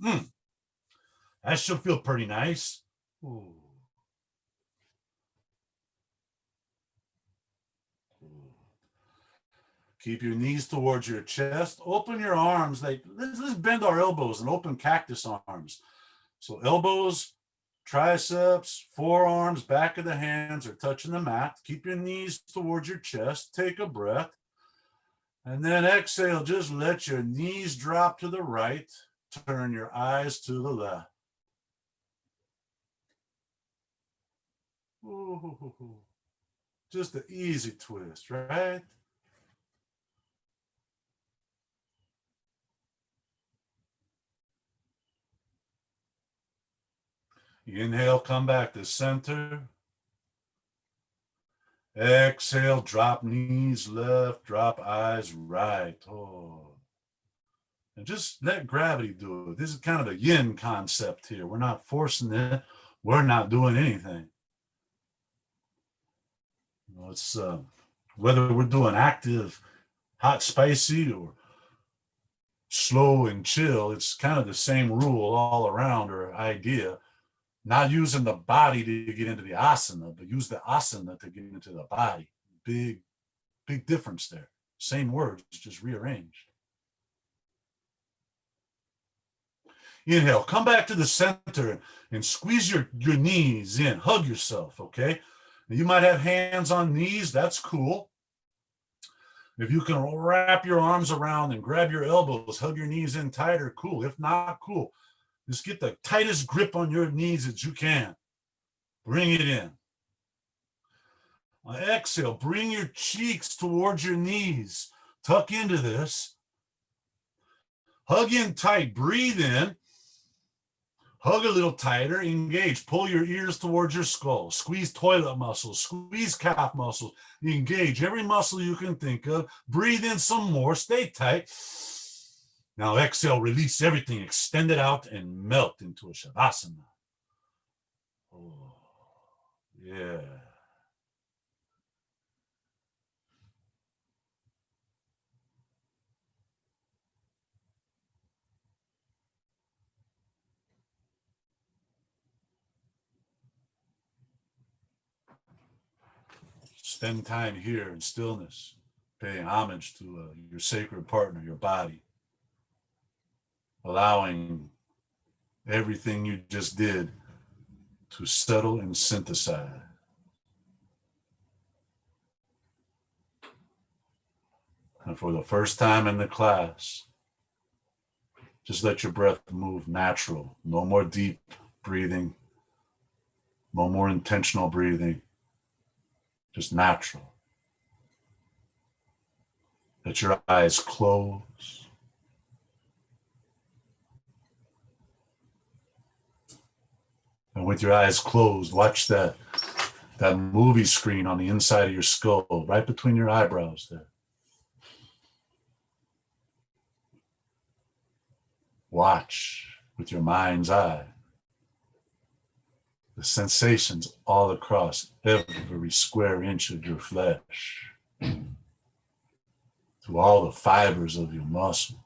That should feel pretty nice. Ooh. Keep your knees towards your chest. Open your arms. Like let's bend our elbows and open cactus arms. So elbows, triceps, forearms, back of the hands are touching the mat. Keep your knees towards your chest. Take a breath. And then exhale. Just let your knees drop to the right. Turn your eyes to the left. Ooh. Just an easy twist, right? Inhale, come back to center. Exhale, drop knees left, drop eyes right. Oh. And just let gravity do it. This is kind of a yin concept here. We're not forcing it. We're not doing anything. You know, it's whether we're doing active, hot, spicy, or slow and chill, it's kind of the same rule all around, or idea. Not using the body to get into the asana, but use the asana to get into the body. Big difference there. Same words, just rearranged. Inhale, come back to the center and squeeze your knees in. Hug yourself, okay? Now you might have hands on knees. That's cool. If you can wrap your arms around and grab your elbows, hug your knees in tighter, cool. If not, cool. Just get the tightest grip on your knees that you can. Bring it in. Exhale, bring your cheeks towards your knees. Tuck into this. Hug in tight, breathe in. Hug a little tighter, engage. Pull your ears towards your skull. Squeeze toilet muscles, squeeze calf muscles. Engage every muscle you can think of. Breathe in some more, stay tight. Now exhale, release everything, extend it out and melt into a Shavasana. Oh, yeah. Spend time here in stillness, paying homage to your sacred partner, your body, allowing everything you just did to settle and synthesize. And for the first time in the class, just let your breath move natural. No more deep breathing, no more intentional breathing, just natural. Let your eyes close. And with your eyes closed, watch that movie screen on the inside of your skull, right between your eyebrows there. Watch with your mind's eye the sensations all across every square inch of your flesh, through all the fibers of your muscles,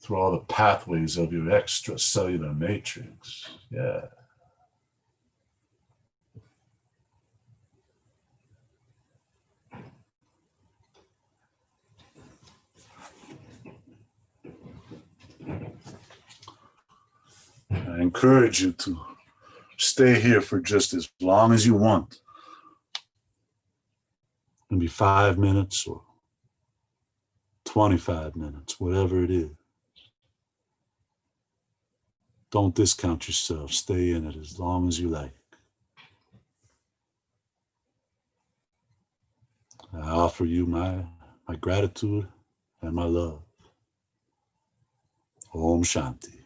through all the pathways of your extracellular matrix. Yeah. I encourage you to stay here for just as long as you want. Maybe 5 minutes or 25 minutes, whatever it is. Don't discount yourself. Stay in it as long as you like. I offer you my gratitude and my love. Om Shanti.